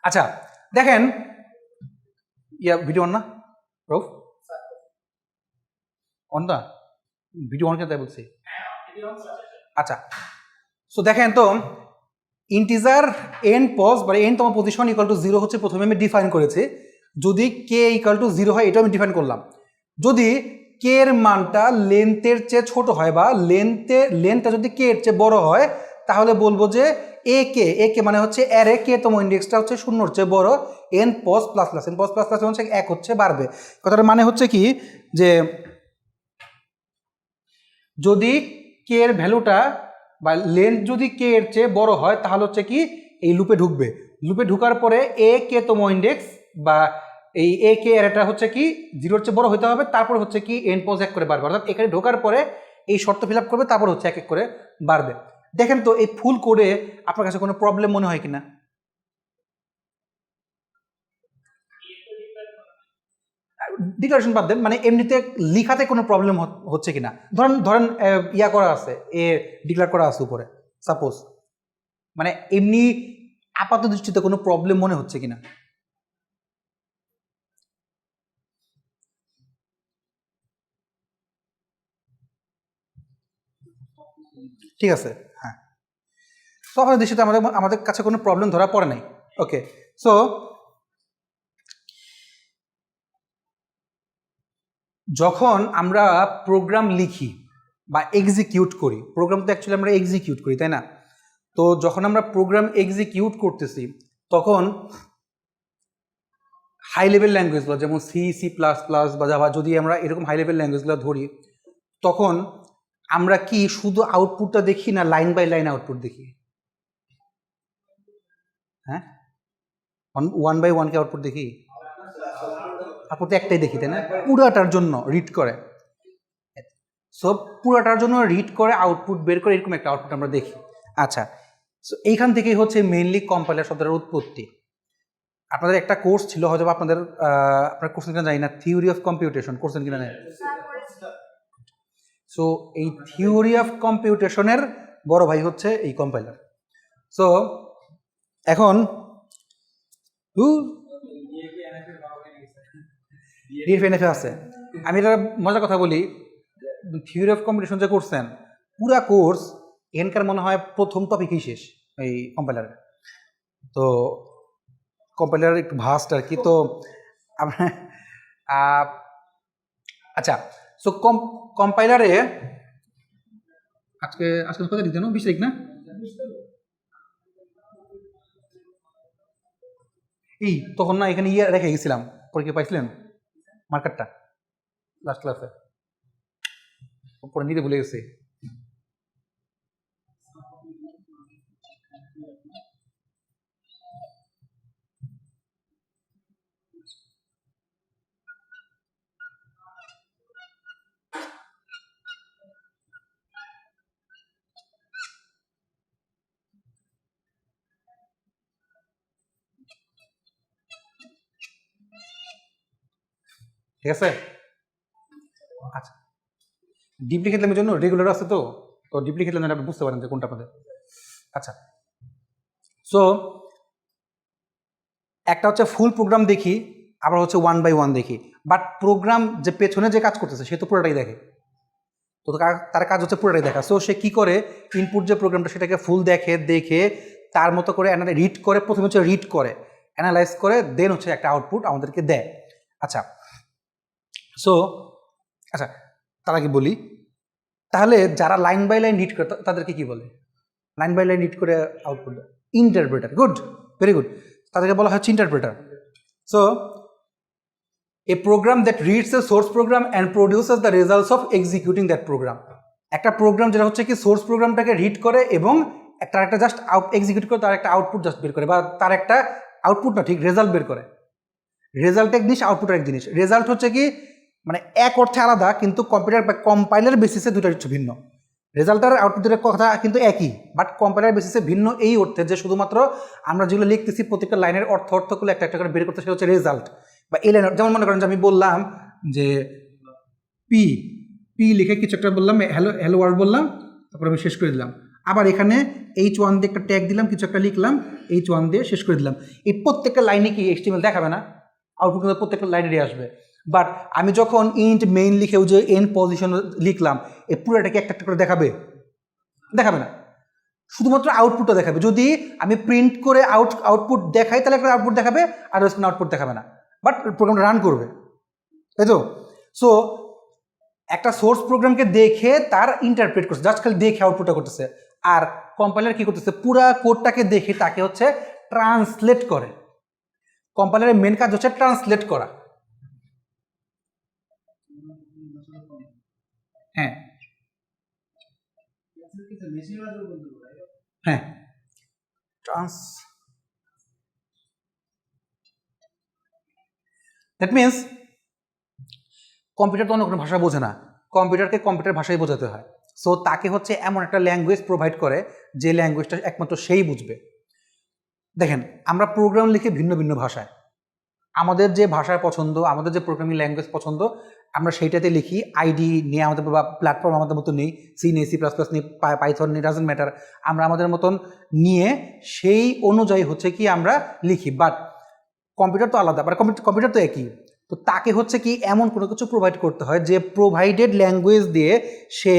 আচ্ছা দেখেন video on না রৌফ অন না ভিডিও অন কেন বলছি আচ্ছা সো দেখেন তো ইন্টিজার এন পজ বা এন তম পজিশন ইকুয়াল টু 0 হচ্ছে প্রথমে আমি ডিফাইন করেছি যদি কে ইকুয়াল টু 0 হয় এটাও আমি ডিফাইন করলাম যদি কে এর মানটা লেন্থের চেয়ে ছোট হয় বা লেন্থটা যদি কে এর চেয়ে বড় হয় তাহলে বলবো যে এ কে মানে হচ্ছে অ্যারে কে তম ইন্ডেক্সটা হচ্ছে 0 এর চেয়ে বড় এন পজ প্লাস প্লাস এন পজ প্লাস প্লাস হচ্ছে 1 হচ্ছে বাড়বে কথাটার মানে হচ্ছে কি যে যদি কে এর ভ্যালুটা বা লেন্থ যদি কে এর চেয়ে বড় হয় তাহলে হচ্ছে কি এই লুপে ঢুকবে লুপে ঢুকার পরে এ কে তম ইন্ডেক্স বা এই এ কে অ্যারেটা হচ্ছে কি 0 এর চেয়ে বড় হতে হবে তারপর হচ্ছে কি এন পজ 1 করে বাড়বে অর্থাৎ এখানে ঢোকার পরে এই শর্ত ফিল আপ করবে তারপর হচ্ছে 1 করে বাড়বে দেখেন তো এই ফুল কোডে আপনার কাছে কোনো প্রবলেম মনে হয় কিনা ডিক্লারেশন বাদ দেন মানে এমনিতে লিখাতে কোনো প্রবলেম হচ্ছে কিনা ধরেন ইয়া করা আছে এ ডিক্লেয়ার করা আছে উপরে সাপোজ মানে এমনি আপাত দৃষ্টিতে কোনো প্রবলেম মনে হচ্ছে কিনা ঠিক আছে হ্যাঁ তো আপনার দৃষ্টিতে আমাদের কাছে কোনো প্রবলেম ধরা পড়ে নাই ওকে সো যখন আমরা প্রোগ্রাম লিখি বা এক্সিকিউট করি প্রোগ্রাম তো অ্যাকচুয়ালি আমরা এক্সিকিউট করি তাই না তো যখন আমরা প্রোগ্রাম এক্সিকিউট করতেছি তখন হাই লেভেল ল্যাঙ্গুয়েজগুলো যেমন সি প্লাস প্লাস বা জাভা যদি আমরা এরকম হাই লেভেল ল্যাঙ্গুয়েজগুলো ধরি তখন আমরা কি শুধু আউটপুটটা দেখি না লাইন বাই লাইন আউটপুট দেখি হ্যাঁ 1 বাই 1 কে আউটপুট দেখি আউটপুট একটাই দেখি তাই না পুরাটার জন্য রিড করে সো পুরাটার জন্য রিড করে আউটপুট বের করে এরকম একটা আউটপুট আমরা দেখি আচ্ছা সো এইখান থেকেই হচ্ছে মেইনলি কম্পাইলার শব্দের উৎপত্তি আপনাদের একটা কোর্স ছিল হয়তো আপনাদের আপনার কোর্স কিনা জানি না থিওরি অফ কম্পিউটেশন কোর্সেন কিনা নেই সো এই থিওরি অফ কম্পিউটেশনের বড় ভাই হচ্ছে এই কম্পাইলার সো এখন ডিএফএনএফে আছে আমি এটা মজার কথা বলি থিওরি অফ কম্পিউটেশন যে করছেন পুরা কোর্স এনকার মনে হয় প্রথম টপিকই শেষ এই কম্পাইলারের তো কম্পাইলার একটু ভাস্ট আর কি তো আচ্ছা সো কম্পাইলারে আজকে কথা দিতে 20 তারিখ না এই তখন না এখানে ইয়ে রেখে গেছিলাম পরীক্ষা পাইছিলেন মার্কারটা লাস্ট ক্লাসে পরে নিতে ভুলে গেছি ঠিক আছে আচ্ছা ডিপলি খেতলামের জন্য রেগুলার আছে তো ডিপলি খেতলাম আপনি বুঝতে পারেন যে কোনটা আপনাদের আচ্ছা সো একটা হচ্ছে ফুল প্রোগ্রাম দেখি আবার হচ্ছে 1 বাই 1 দেখি বাট প্রোগ্রাম যে পেছনে যে কাজ করতেছে সে তো পুরোটাই দেখে তো তার কাজ হচ্ছে পুরোটাই দেখা সো সে কি করে ইনপুট যে প্রোগ্রামটা সেটাকে ফুল দেখে তার মতো করে রিড করে প্রথমে হচ্ছে রিড করে অ্যানালাইজ করে দেন হচ্ছে একটা আউটপুট আমাদেরকে দেয় আচ্ছা সো আচ্ছা তার আগে বলি তাহলে যারা লাইন বাই লাইন রিড করে তাদেরকে কি বলে লাইন বাই লাইন রিড করে আউটপুট দেয় ইন্টারপ্রেটার গুড ভেরি গুড তাদেরকে বলা হচ্ছে interpreter so a program that reads a source program and produces the results of executing that program একটা প্রোগ্রাম যেটা হচ্ছে কি সোর্স প্রোগ্রামটাকে রিড করে এবং একটা জাস্ট এক্সিকিউট করে তার একটা আউটপুট জাস্ট বের করে বা তার একটা আউটপুট না ঠিক রেজাল্ট বের করে রেজাল্ট এক জিনিস আউটপুট এক জিনিস রেজাল্ট হচ্ছে কি মানে এক অর্থে আলাদা কিন্তু কম্পিউটার বা কম্পাইলার বেসিসে দুটো কিছু ভিন্ন রেজাল্টার আউটপুটের কথা কিন্তু একই বাট কম্পাইলার বেসিসে ভিন্ন এই অর্থে যে শুধুমাত্র আমরা যেগুলো লিখতেছি প্রত্যেকটা লাইনের অর্থগুলো একটা করে বের করতে সেটা হচ্ছে রেজাল্ট বা এই লাইনের যেমন মনে করেন যে আমি বললাম যে পি লিখে কিছু একটা বললাম হ্যালো ওয়ার্ল্ড বললাম তারপর আমি শেষ করে দিলাম আবার এখানে H1 দিয়ে একটা ট্যাগ দিলাম, কিছু একটা লিখলাম, H1 দিয়ে শেষ করে দিলাম। এই প্রত্যেকটা লাইনে কি HTML দেখাবে না? আউটপুট কিন্তু প্রত্যেকটা লাইনেরই আসবে। বাট আমি যখন ইন্ট মেইন লিখেও যে এন্ড পজিশন লিখলাম, এই পুরোটাকে একটা একটা করে দেখাবে? দেখাবে না, শুধুমাত্র আউটপুটটা দেখাবে। যদি আমি প্রিন্ট করে আউটপুট দেখাই তাহলে একটা আউটপুট দেখাবে, আর আউটপুট দেখাবে না, বাট প্রোগ্রামটা রান করবে, তাই তো? সো একটা সোর্স প্রোগ্রামকে দেখে তার ইন্টারপ্রেট করছে, জাস্ট খালি দেখে আউটপুটটা করতেছে। আর কম্পাইলার কি করতেছে? পুরা কোডটাকে দেখে তাকে হচ্ছে ট্রান্সলেট করে। কম্পাইলারের মেন কাজ হচ্ছে ট্রান্সলেট করা। হ্যাঁ হ্যাঁ, দ্যাট মিনস কম্পিউটার তো অন্য কোনো ভাষা বোঝে না, কম্পিউটারকে কম্পিউটার ভাষায় বোঝাতে হয়। সো তাকে হচ্ছে এমন একটা ল্যাঙ্গুয়েজ প্রোভাইড করে যে ল্যাঙ্গুয়েজটা একমাত্র সেই বুঝবে। দেখেন, আমরা প্রোগ্রাম লিখে ভিন্ন ভিন্ন ভাষায়, আমাদের যে ভাষায় পছন্দ, আমাদের যে প্রোগ্রামিং ল্যাঙ্গুয়েজ পছন্দ, আমরা সেইটাতে লিখি। আইডি নিয়ে আমাদের বা প্ল্যাটফর্ম আমাদের মতো নেই, সি নেই, C++ নেই, পাইথন নেই, ডাজন্ট ম্যাটার, আমরা আমাদের মতন নিয়ে সেই অনুযায়ী হচ্ছে কি আমরা লিখি। বাট কম্পিউটার তো আলাদা, বাট কম্পিউটার তো একই। তো তাকে হচ্ছে কি এমন কোনো কিছু প্রোভাইড করতে হয় যে প্রোভাইডেড ল্যাঙ্গুয়েজ দিয়ে সে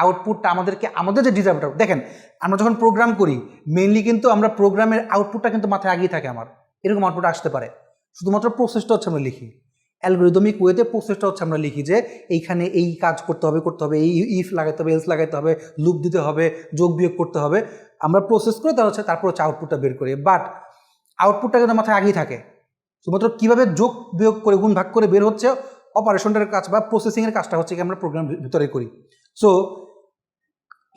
আউটপুটটা আমাদেরকে, আমাদের যে ডিজার্ভটা, দেখেন আমরা যখন প্রোগ্রাম করি মেইনলি কিন্তু আমরা প্রোগ্রামের আউটপুটটা কিন্তু মাথায় আগেই থাকে আমার, এরকম আউটপুট আসতে পারে, শুধুমাত্র প্রসেসটা হচ্ছে আমরা লিখি, অ্যালগরিদমিক ওয়েতে প্রসেসটা হচ্ছে আমরা লিখি যে এইখানে এই কাজ করতে হবে, এই ইফ লাগাতে হবে, এলস লাগাতে হবে, লুপ দিতে হবে, যোগ বিয়োগ করতে হবে, আমরা প্রসেস করে তারপর হচ্ছে আউটপুটটা বের করি। বাট আউটপুটটা কিন্তু মাথায় আগেই থাকে, শুধুমাত্র কীভাবে যোগ বিয়োগ করে গুণ ভাগ করে বের হচ্ছে অপারেশনটার কাজ বা প্রসেসিংয়ের কাজটা হচ্ছে কি আমরা প্রোগ্রাম ভিতরে করি। সো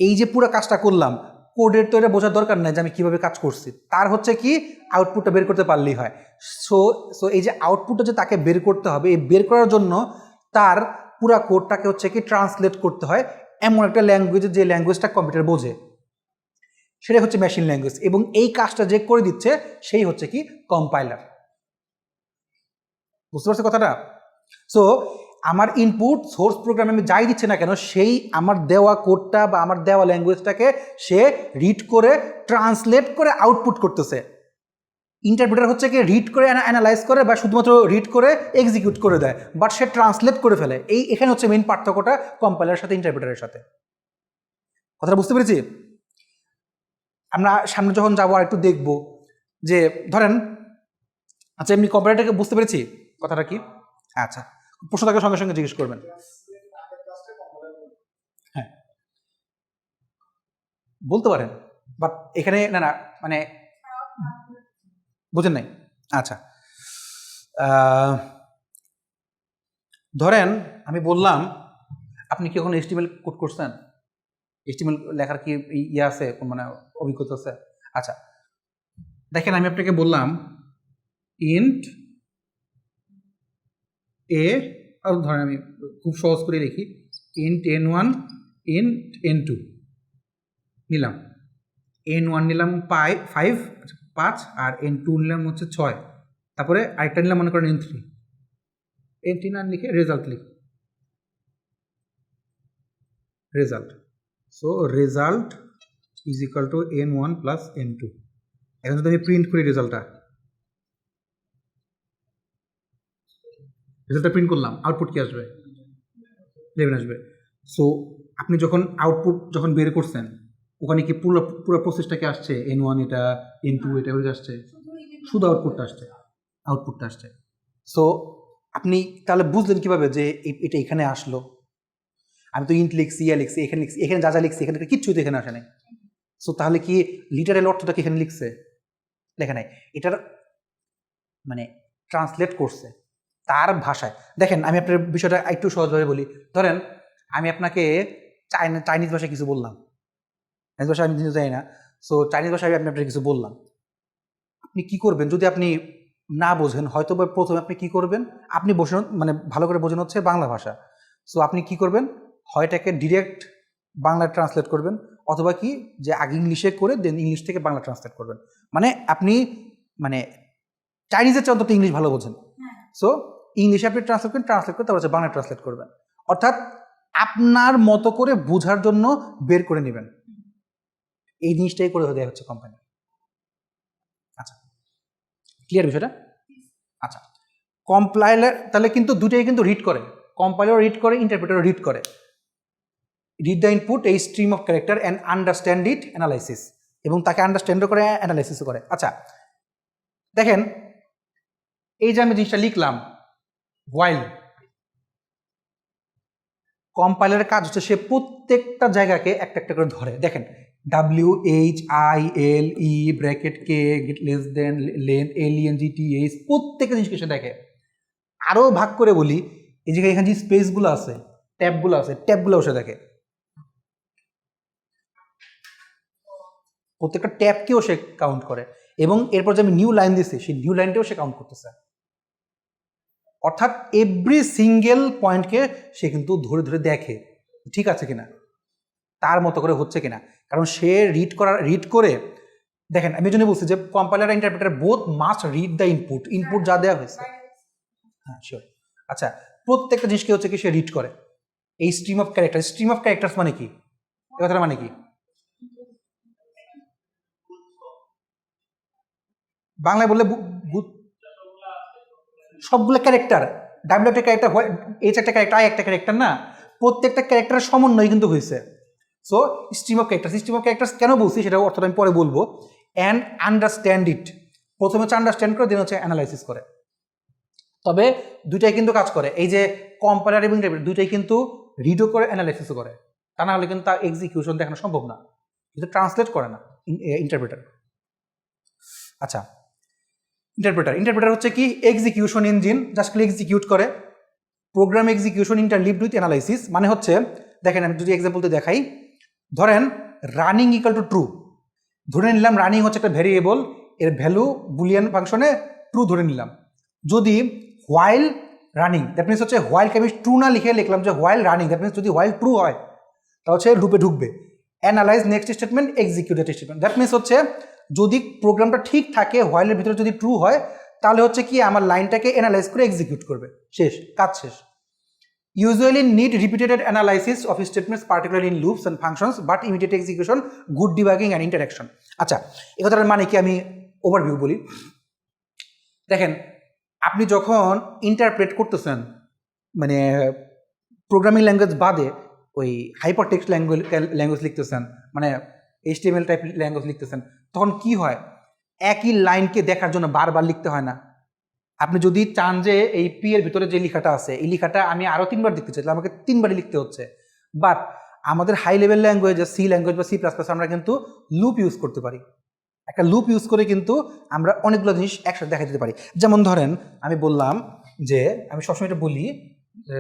এই যে পুরো কাজটা করলাম, কোডের তো এটা বোঝার দরকার নাই যে আমি কীভাবে কাজ করছি, তার হচ্ছে কি আউটপুটটা বের করতে পারলেই হয়। সো এই যে আউটপুটটা যে তাকে বের করতে হবে, এই বের করার জন্য তার পুরা কোডটাকে হচ্ছে কি ট্রান্সলেট করতে হয় এমন একটা ল্যাঙ্গুয়েজে, যে ল্যাঙ্গুয়েজটা কম্পিউটার বোঝে, সেটাই হচ্ছে মেশিন ল্যাঙ্গুয়েজ। এবং এই কাজটা যে করে দিচ্ছে সেই হচ্ছে কি কম্পাইলার। বুঝতে পারছি কথাটা? সো আমার ইনপুট সোর্স প্রোগ্রামে আমি যাই দিচ্ছে না কেন, সেই আমার দেওয়া কোডটা বা আমার দেওয়া ল্যাঙ্গুয়েজটাকে সে রিড করে ট্রান্সলেট করে আউটপুট করতেছে। ইন্টারপ্রেটার হচ্ছে কি রিড করে অ্যানালাইজ করে বা শুধুমাত্র রিড করে এক্সিকিউট করে দেয়, বাট সে ট্রান্সলেট করে ফেলে। এখানে হচ্ছে মেইন পার্থক্যটা কম্পাইলারের সাথে ইন্টারপ্রেটারের সাথে। কথাটা বুঝতে পেরেছি? আমরা সামনে যখন যাবো আর একটু দেখবো যে ধরেন, আচ্ছা এমনি কম্পাইলারটাকে বুঝতে পেরেছি কথাটা কি? আচ্ছা, প্রশ্ন থাকার সঙ্গে সঙ্গে জিজ্ঞেস করবেন। হ্যাঁ বলতে পারেন, বাট এখানে না মানে বুঝেন নাই। আচ্ছা ধরেন আমি বললাম, আপনি কি এখন HTML কোড করছেন? HTML লেখার কি ইয়ে আছে, মানে অভিজ্ঞতা আছে? আচ্ছা দেখেন, আমি আপনাকে বললাম ইন্ট এ, ধরেন আমি খুব সহজ করে লিখি, ইন্ট n1 ইন্ট n2 নিলাম, n1 নিলাম 5, আর n2 নিলাম হচ্ছে 6, তারপরে আরেকটা নিলাম মনে করেন n3, n3 না লিখে রেজাল্ট লিখি, result. So result is equal to n1 plus n2। এখন যদি আমি প্রিন্ট করি রেজাল্টটা প্রিন্ট করলাম, আউটপুট কি আসবে? 11 আসবে। সো আপনি যখন আউটপুট যখন বের করছেন, ওখানে কি পুরো প্রসেসটা কি আসছে? n1 এটা, n2 এটা হয়ে আসছে, শুধু আউটপুটটা আসছে। সো আপনি তাহলে বুঝলেন কিভাবে যে এটা এখানে আসলো? আমি তো ইন্ট লিখছি, লিখছি, এখানে যা লিখছি এখানে কিচ্ছু তো এখানে আসে নাই। সো তাহলে কি লিটারেল অর্থটা কি এখানে লিখছে? লেখা নাই, এটার মানে ট্রান্সলেট করছে তার ভাষায়। দেখেন আমি আপনার বিষয়টা একটু সহজভাবে বলি। ধরেন আমি আপনাকে চাইনিজ ভাষায় কিছু বললাম, চাইনিজ ভাষা আমি জানি না, সো চাইনিজ ভাষায় আমি আপনাকে কিছু বললাম। আপনি কি করবেন যদি আপনি না বোঝেন? হয়তো বা প্রথমে আপনি কি করবেন, আপনি বোঝেন মানে ভালো করে বোঝেন হচ্ছে বাংলা ভাষা, সো আপনি কি করবেন, হয় এটাকে ডিরেক্ট বাংলায় ট্রান্সলেট করবেন, অথবা কি যে আগে ইংলিশে করে দেন ইংলিশ থেকে বাংলা ট্রান্সলেট করবেন। মানে আপনি মানে চাইনিজের চেয়ে অন্তত ইংলিশ ভালো বোঝেন, সো ইংলিশে আপনি ট্রান্সলেট করে তারপর হচ্ছে বাংলা ট্রান্সলেট করবেন, অর্থাৎ আপনার মতো করে বোঝার জন্য বের করে নেবেন। এই জিনিসটাই করে দেওয়া হচ্ছে কোম্পানি। আচ্ছা, ক্লিয়ার বিষয়টা? আচ্ছা, কম্পাইলার তাহলে কিন্তু দুটাই কিন্তু রিড করে, কম্পাইলারও রিড করে, ইন্টারপ্রেটারও রিড করে। রিড দ্য ইনপুট এই stream of character and understand it analysis, এবং তাকে আন্ডারস্ট্যান্ডও করে অ্যানালাইসিসও করে। আচ্ছা দেখেন, এই যে আমি জিনিসটা লিখলাম হোয়াইল, কম্পাইলারের কাজ হচ্ছে সে প্রত্যেকটা জায়গাকে একটা একটা করে ধরে। দেখেন WHILE bracket k less than length LENGTH প্রত্যেকটা জিনিসকে সে দেখে। আরও ভাগ করে বলি, এই যে এখানে যে স্পেসগুলো আছে, ট্যাবগুলো আছে, ট্যাবগুলো সে দেখে, প্রত্যেকটা ট্যাবকেও সে কাউন্ট করে, এবং এরপর যে আমি নিউ লাইন দিচ্ছি সেই নিউ লাইনটাও সে কাউন্ট করতেছে। অর্থাৎ এভরি সিঙ্গেল পয়েন্টকে সে কিন্তু ধরে ধরে দেখে ঠিক আছে কিনা, তার মতো করে হচ্ছে কিনা, কারণ সে রিড করে। দেখেন আমি জন্য বলছি যে কম্পাইলার আর interpreter both must read the input যা দেওয়া হয়েছে। হ্যাঁ শিওর। আচ্ছা, প্রত্যেকটা জিনিসকে হচ্ছে কি সে রিড করে। এই স্ট্রিম অফ ক্যারেক্টার্স মানে কি, এই কথাটা মানে কি বাংলায় বললে? সবগুলো ক্যারেক্টার, ডাব্লিউ একটা ক্যারেক্টার, এইচ একটা ক্যারেক্টার, আই একটা ক্যারেক্টার না, প্রত্যেকটা ক্যারেক্টারের সমন্বয় কিন্তু হয়েছে। সো স্ট্রিম অফ ক্যারেক্টার্স কেন বলছি সেটা অর্থটা আমি পরে বলবো। অ্যান্ড আন্ডারস্ট্যান্ড ইট, প্রথমে হচ্ছে আন্ডারস্ট্যান্ড করে, দেন হচ্ছে অ্যানালাইসিস করে। তবে দুইটাই কিন্তু কাজ করে, এই যে কম্পাইলার এবং ইন্টারপ্রেটার দুইটাই কিন্তু রিডও করে, অ্যানালাইসিসও করে। তা না হলে কিন্তু তার এক্সিকিউশন দেখানো সম্ভব না, কিন্তু ট্রান্সলেট করে না ইন্টারপ্রেটার। আচ্ছা, ইন্টারপ্রেটার হচ্ছে কি এক্সিকিউশন ইঞ্জিন, জাস্ট এক্সিকিউট করে। প্রোগ্রাম এক্সিকিউশন ইন্টারলিভড উইথ অ্যানালাইসিস মানে হচ্ছে, দেখেন আমি যদি এক্সাম্পলতে দেখাই, ধরেন রানিং ইকুয়াল টু ট্রু, ধরে নিলাম রানিং হচ্ছে একটা ভ্যারিয়েবল, এর ভ্যালু বুলিয়ান ফাংশনে ট্রু ধরে নিলাম। যদি হোয়াইল রানিং, দ্যাট মিনস হচ্ছে হোয়াইলকে আমি ট্রু না লিখে লিখলাম যে হোয়াইল রানিং, দ্যাট মিনস যদি হোয়াইল ট্রু হয় তাহলে হচ্ছে লুপে ঢুকবে। Analyse next statement, execute statement, that means হচ্ছে যদি প্রোগ্রামটা ঠিক থাকে, হোয়াইলের ভিতরে যদি ট্রু হয় তাহলে হচ্ছে কি আমার লাইনটাকে অ্যানালাইজ করে এক্সিকিউট করবে, শেষ, কাজ শেষ। Usually need repeated analysis of statements, particularly in loops and functions, but immediate execution, good debugging and interaction. আচ্ছা, এই কথাটার মানে কি আমি ওভারভিউ বলি। দেখেন, আপনি যখন ইন্টারপ্রেট করতেছেন, মানে প্রোগ্রামিং ল্যাঙ্গুয়েজ বাদে ওই হাইপার টেক্সট ল্যাঙ্গুয়েজ লিখতেছেন, মানে HTML টাইপ ল্যাঙ্গুয়েজ লিখতেছেন, তখন কি হয়, একই লাইনকে দেখার জন্য বারবার লিখতে হয় না। আপনি যদি চান যে এই পি এর ভিতরে যে লেখাটা আছে এই লেখাটা আমি আরও 3বার দেখতে চাই, তাহলে আমাকে 3বারই লিখতে হচ্ছে। বাট আমাদের high level language, C language বা C++ আমরা কিন্তু লুপ ইউজ করতে পারি। একটা লুপ ইউজ করে কিন্তু আমরা অনেকগুলো জিনিস একসাথে দেখা দিতে পারি। যেমন ধরেন আমি বললাম যে, আমি সবসময় এটা বলি যে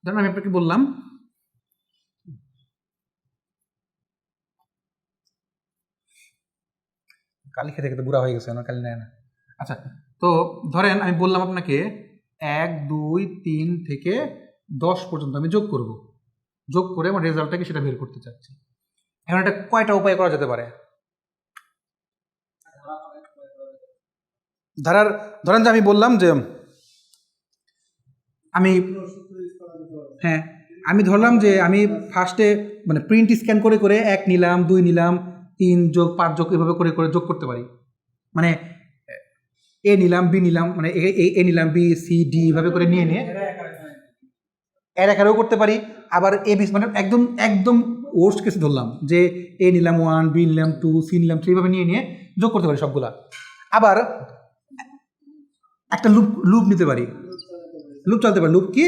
ধরেন আমি আপনাকে বললাম কালি খেতে খেতে বুড়া হয়ে গেছে, আমার কালি নেয় না। আচ্ছা, তো ধরেন আমি বললাম আপনাকে 1 2 3 থেকে 10 পর্যন্ত আমি যোগ করব, যোগ করে আমার রেজাল্টটাকে সেটা বের করতে চাচ্ছি। এখন এটা কয়টা উপায় করা যেতে পারে? ধরেন যে আমি বললাম যে আমি ধরলাম যে আমি ফার্স্টে মানে প্রিন্ট স্ক্যান করে করে 1 নিলাম, 2 নিলাম, 3 যোগ 5 যোগ এভাবে করে করে যোগ করতে পারি। মানে এ নিলাম, বি নিলাম, মানে এ নিলাম, বি সি ডি এভাবে করে নিয়ে এর আকারেও করতে পারি। আবার এ বি মানে একদম একদম ওয়ার্স্ট কেসে ধরলাম যে এ নিলাম 1, বি নিলাম 2, সি নিলাম 3 এভাবে নিয়ে যোগ করতে পারি সবগুলা। আবার একটা লুপ নিতে পারি, লুপ চালতে পারি। লুপ কি,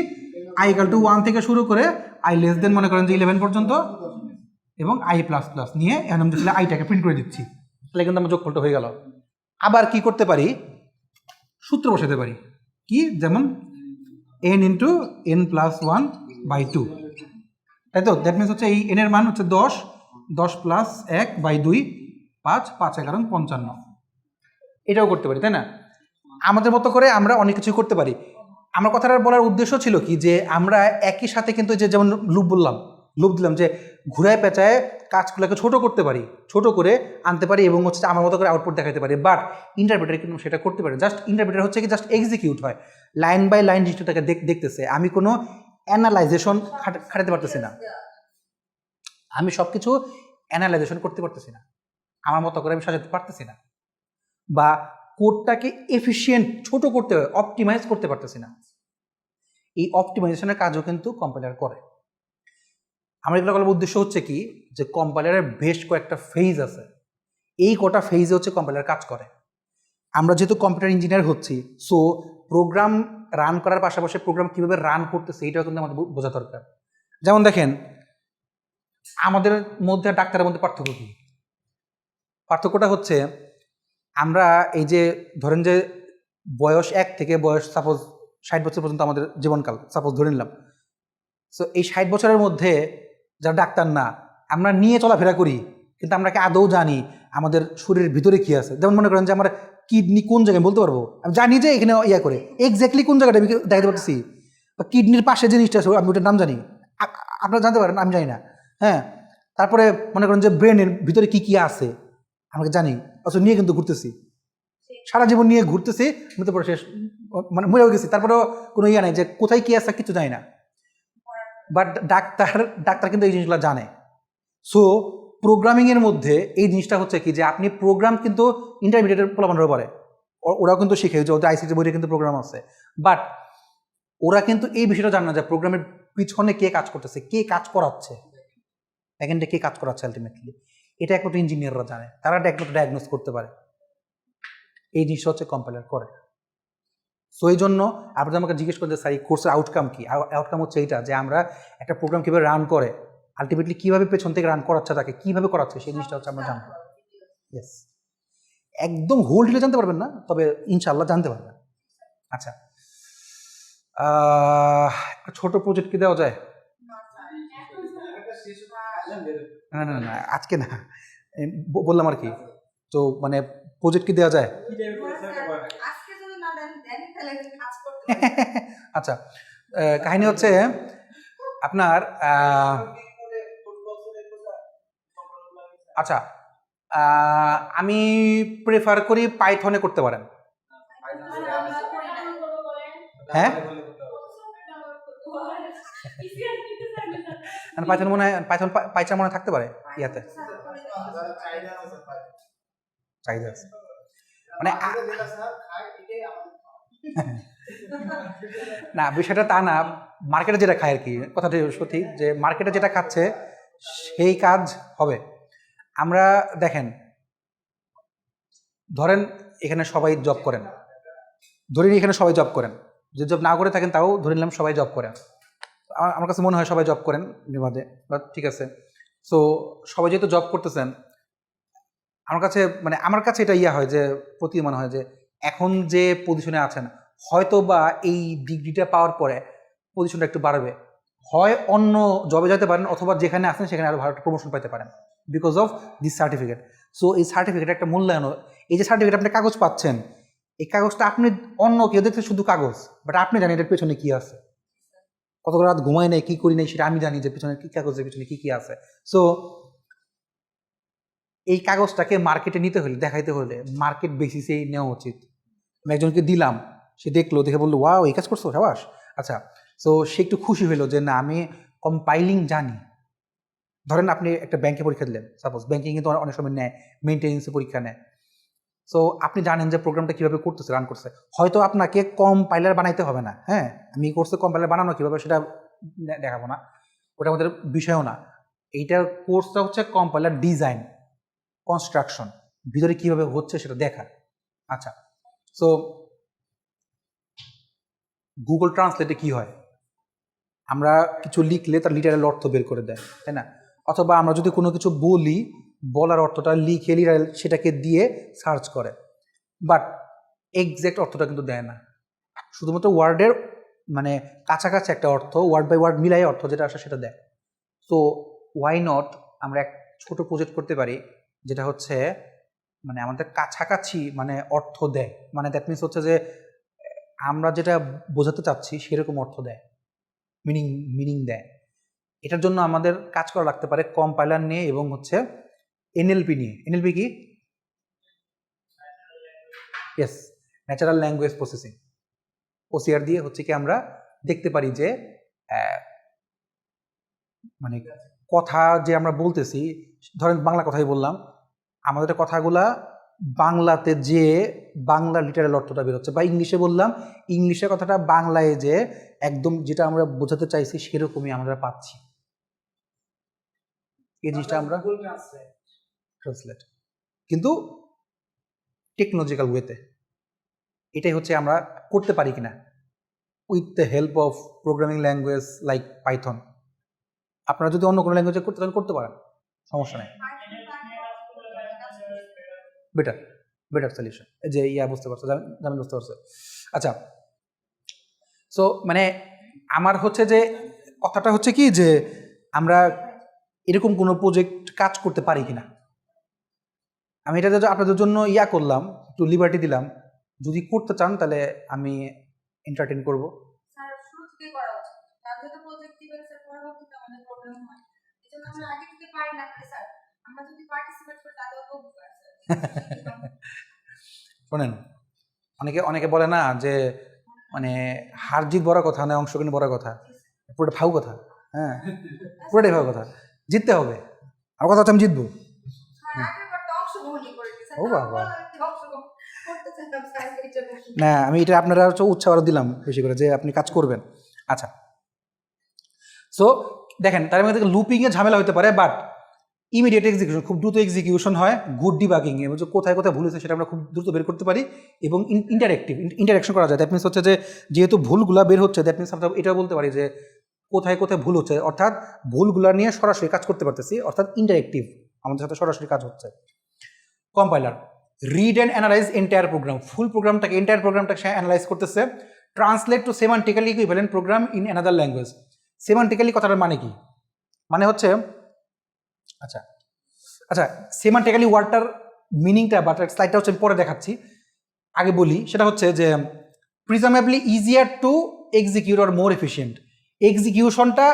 i = 1 থেকে শুরু করে i লেস দেন মনে করেন যে 11 পর্যন্ত, এবং i++ নিয়ে এখন আমি যদি আইটাকে প্রিন্ট করে দিচ্ছি, তাহলে কিন্তু আমার যোগফলটা হয়ে গেল। আবার কি করতে পারি, সূত্র বসাতে পারি, কি, যেমন n × n+1/2, তাই তো? দ্যাট মিনস হচ্ছে এই n এর মান হচ্ছে 10, 10 + 1/2, 5, 5 11 55। এটাও করতে পারি, তাই না? আমাদের মতো করে আমরা অনেক কিছু করতে পারি। আমার কথাটা বলার উদ্দেশ্য ছিল কি, যে আমরা একই সাথে কিন্তু যে যেমন লুপ দিলাম যে ঘুরায় পেঁচায় কাজগুলোকে ছোট করতে পারি, ছোট করে আনতে পারি এবং হচ্ছে আমার মতো করে আউটপুট দেখাতে পারি। বাট ইন্টারপ্রেটার কিন্তু সেটা করতে পারে। জাস্ট ইন্টারপ্রেটার হচ্ছে কি জাস্ট এক্সিকিউট হয়, লাইন বাই লাইন জিনিসটাকে দেখতেছে। আমি কোনো অ্যানালাইজেশন খাটাতে পারতেছি না, আমি সব কিছু অ্যানালাইজেশন করতে পারতেছি না, আমার মতো করে আমি সাজাতে পারতেছি না, বা কোডটাকে এফিসিয়েন্ট ছোট করতে হয়, অপটিমাইজ করতে পারতেছি না। এই অপটিমাইজেশনের কাজও কিন্তু কম্পাইলার করে। আমার এগুলো বলার উদ্দেশ্য হচ্ছে কি, যে কম্পাইলারের বেশ কয়েকটা ফেজ আছে, এই কটা ফেজে হচ্ছে কম্পাইলার কাজ করে। আমরা যেহেতু কম্পিউটার ইঞ্জিনিয়ার হচ্ছি, সো প্রোগ্রাম রান করার পাশাপাশি প্রোগ্রাম কীভাবে রান করতেছে এইটাও কিন্তু আমাদের বোঝা দরকার। যেমন দেখেন, আমাদের মধ্যে ডাক্তারের মধ্যে পার্থক্য কী? পার্থক্যটা হচ্ছে আমরা এই যে ধরেন যে বয়স 1 থেকে বয়স সাপোজ 60 বছর পর্যন্ত আমাদের জীবনকাল সাপোজ ধরে নিলাম। সো এই 60 বছরের মধ্যে যারা ডাক্তার না, আমরা নিয়ে চলাফেরা করি, কিন্তু আমরা কি আদৌ জানি আমাদের শরীরের ভিতরে কি আছে? যেমন মনে করেন যে আমার কিডনি কোন জায়গায় বলতে পারবো, আমি জানি যে এখানে ইয়া করে এক্স্যাক্টলি কোন জায়গাটা আমি দেখাতে পারতেছি, বা কিডনির পাশে যে জিনিসটা আছে আমি ওটার নাম জানি, আপনারা জানতে পারেন, আমি জানি না। হ্যাঁ, তারপরে মনে করেন যে ব্রেনের ভিতরে কি কি আছে আমাকে জানি, অথচ নিয়ে কিন্তু ঘুরতেছি, সারা জীবন নিয়ে ঘুরতেছি, মৃত্যু পরে শেষ মানে মরেও গেছি, তারপরেও কোনো ইয়ে নাই যে কোথায় কি আছে কিছু জানি না। বাট ডাক্তার কিন্তু এই জিনিসগুলো জানে। সো প্রোগ্রামিংয়ের মধ্যে এই জিনিসটা হচ্ছে কি, যে আপনি প্রোগ্রাম কিন্তু ইন্টারমিডিয়েটের পোলাপানরাও পারে, ওরাও কিন্তু শিখে, যে ওদের আইসিটি বইয়ে কিন্তু প্রোগ্রাম আছে, বাট ওরা কিন্তু এই বিষয়টা জানে না যে প্রোগ্রামের পিছনে কে কাজ করতেছে, কে কাজ করাচ্ছে, ব্যাকএন্ডে কে কাজ করাচ্ছে আলটিমেটলি। এটা একমাত্র ইঞ্জিনিয়াররা জানে, তারা একমাত্র ডায়াগনোস করতে পারে। এই জিনিসটা হচ্ছে কম্পাইলার করে। সো এই জন্য আপনি আমাকে জিজ্ঞেস করেন যে স্যার এই কোর্সের আউটকাম কি? আউটকাম হচ্ছে এইটা, যে আমরা একটা প্রোগ্রাম কীভাবে রান করে, আলটিমেটলি কীভাবে পেছন থেকে রান করাচ্ছে, তাকে কীভাবে করাচ্ছে, সেই জিনিসটা হচ্ছে আমরা জানবো। ইয়েস, একদম হোল ডিটেল জানতে পারবেন না, তবে ইনশাল্লাহ জানতে পারবেন। আচ্ছা, একটা ছোট প্রজেক্ট কি দেওয়া যায়? না না না, আজকে না, বললাম আর কি। তো মানে প্রজেক্ট কি দেওয়া যায়? আচ্ছা, কাহিনী হচ্ছে আপনার আচ্ছা, আমি প্রেফার করি পাইথনে করতে পারেন। হ্যাঁ, পাইথন মনে হয়, পাইথন মনে থাকতে পারে ইয়াতে, চাহিদা আছে মানে না, বিষয়টা তা না, মার্কেটে যেটা খায় আর কি, কথাটা সত্যি যে মার্কেটে যেটা খাচ্ছে সেই কাজ হবে। আমরা দেখেন, ধরেন এখানে সবাই জব করেন, ধরে নিই এখানে সবাই জব করেন, যে জব না করে থাকেন তাও ধরে নিলাম সবাই জব করেন। আমার কাছে মনে হয় সবাই জব করেন নির্মাদে, বাট ঠিক আছে। সো সবাই যেহেতু জব করতেছেন, আমার কাছে এটা ইয়া হয় যে প্রতি মনে হয় যে এখন যে পজিশনে আছেন, হয়তো বা এই ডিগ্রিটা পাওয়ার পরে পজিশনটা একটু বাড়বে, হয় অন্য জবে যেতে পারেন, অথবা যেখানে আছেন সেখানে আরও ভালো একটা প্রমোশন পেতে পারেন because of this certificate. So এই সার্টিফিকেট একটা মূল্যায়ন, এই যে সার্টিফিকেট আপনি কাগজ পাচ্ছেন, এই কাগজটা আপনি অন্য কেউ দেখছে শুধু কাগজ, বাট আপনি জানেন এটার পেছনে কী আছে, কতগুলো রাত ঘুমাই নেই, কী করি নাই সেটা আমি জানি, যে পেছনে কী কাগজের পেছনে কী কী আছে। সো এই কাগজটাকে মার্কেটে নিতে হলে, দেখাইতে হলে মার্কেট বেসিসেই নেওয়া উচিত। আমি একজনকে দিলাম, সে দেখলো, দেখে বললো ওয়াও এই কাজ করছো সাবাস। আচ্ছা, সো সে একটু খুশি হইলো যে না আমি কম্পাইলিং জানি। ধরেন আপনি একটা ব্যাংকে পরীক্ষা দিলেন, সাপোজ ব্যাংকিং কিন্তু অনেক সময় নেয়, মেইনটেনেন্সে পরীক্ষা নেয়। সো আপনি জানেন যে প্রোগ্রামটা কীভাবে করতেছে, রান করছে, হয়তো আপনাকে কম্পাইলার বানাইতে হবে না। হ্যাঁ, আমি কোর্সে কম্পাইলার বানানো কীভাবে সেটা দেখাবো না, ওটা আমাদের বিষয়ও না। এইটার কোর্সটা হচ্ছে কম্পাইলার ডিজাইন, কনস্ট্রাকশন, ভিতরে কীভাবে হচ্ছে সেটা দেখা। আচ্ছা, সো গুগল ট্রান্সলেটে কি হয়, আমরা কিছু লিখলে তার লিটারাল অর্থ বের করে দেয়, তাই না? অথবা আমরা যদি কোনো কিছু বলি, বলার অর্থটা লিখে লিটারাল সেটাকে দিয়ে সার্চ করে, বাট এক্সাক্ট অর্থটা কিন্তু দেয় না, শুধুমাত্র ওয়ার্ডের মানে কাছাকাছি একটা অর্থ, ওয়ার্ড বাই ওয়ার্ড মিলাই অর্থ যেটা আসে সেটা দেয়। তো ওয়াই নট আমরা এক ছোট প্রজেক্ট করতে পারি যেটা হচ্ছে মানে আমাদের কাছাকাছি মানে অর্থ দেয়, মানে দ্যাট মিনস হচ্ছে যে আমরা যেটা বোঝাতে চাচ্ছি সেরকম অর্থ দেয়, মিনিং দেয়। এটার জন্য আমাদের কাজ করা লাগতে পারে কম্পাইলার নিয়ে এবং হচ্ছে এনএলপি নিয়ে। এনএলপি কি? Yes, natural language processing. OCR দিয়ে হচ্ছে কি আমরা দেখতে পারি যে মানে কথা যে আমরা বলতেছি, ধরেন বাংলা কথাই বললাম, আমাদের কথাগুলা বাংলাতে যে বাংলা লিটারাল অর্থটা বেরোচ্ছে, বা ইংলিশে বললাম ইংলিশের কথাটা বাংলায় যে একদম যেটা আমরা বোঝাতে চাইছি সেরকমই আমরা পাচ্ছি। এই জিনিসটা আমরা ট্রান্সলেট, কিন্তু টেকনোলজিক্যাল ওয়েতে। এটাই হচ্ছে আমরা করতে পারি কিনা with the help of programming language like Python. আপনারা যদি অন্য কোনো ল্যাঙ্গুয়েজে করতে চান করতে পারেন, সমস্যা নেই। বেটার সলিউশন, যে বুঝতে পারছো, জামিন বুঝতে পারছো। আচ্ছা, সো মানে আমার হচ্ছে যে কথাটা হচ্ছে কি যে আমরা এরকম কোনো প্রজেক্ট কাজ করতে পারি কিনা। আমি এটা আপনাদের জন্য করলাম, একটু লিবার্টি দিলাম। যদি করতে চান তাহলে আমি এন্টারটেইন করব। শোনেন, অনেকে বলে না যে মানে হার জিত বড় কথা না, অংশগ্রহণ বড় কথা। পুরোটা ফাউ কথা। হ্যাঁ, পুরোটাই ফাউ কথা। জিততে হবে। আমার কথা হচ্ছে আমি জিতবো। ও বাবা, না আমি এটা আপনারা উৎসাহ দিলাম বেশি করে যে আপনি কাজ করবেন। আচ্ছা, সো দেখেন তার মধ্যে লুপিংয়ে ঝামেলা হতে পারে, বাট ইমিডিয়েট এক্সিকিউশন, খুব দ্রুত এক্সিকিউশন হয়। গুড ডিবাগিং এবং কোথায় কোথায় ভুল হয়েছে সেটা আমরা খুব দ্রুত বের করতে পারি এবং ইন্টারাকশন করা যায়। দ্যাট মিনস হচ্ছে যে যেহেতু ভুলগুলা বের হচ্ছে, দ্যাট মিনস আমরা এটাও বলতে পারি যে কোথায় কোথায় ভুল হচ্ছে, অর্থাৎ ভুলগুলা নিয়ে সরাসরি কাজ করতে পারতেছি, অর্থাৎ ইন্টারেক্টিভ, আমাদের সাথে সরাসরি কাজ হচ্ছে। Compiler read and analyse entire program, full প্রোগ্রামটাকে, এন্টায়ার প্রোগ্রামটাকে সে অ্যানালাইজ করতেছে। Translate to semantically equivalent program in another language. Semantically কথাটার মানে কি? মানে হচ্ছে আচ্ছা সেমান্টিক্যালি ওয়ার্ডটার মিনিংটা বা স্লাইডটা হচ্ছে আমি পরে দেখাচ্ছি, আগে বলি। সেটা হচ্ছে যে presumably easier to execute or more efficient. এক্সিকিউশনটা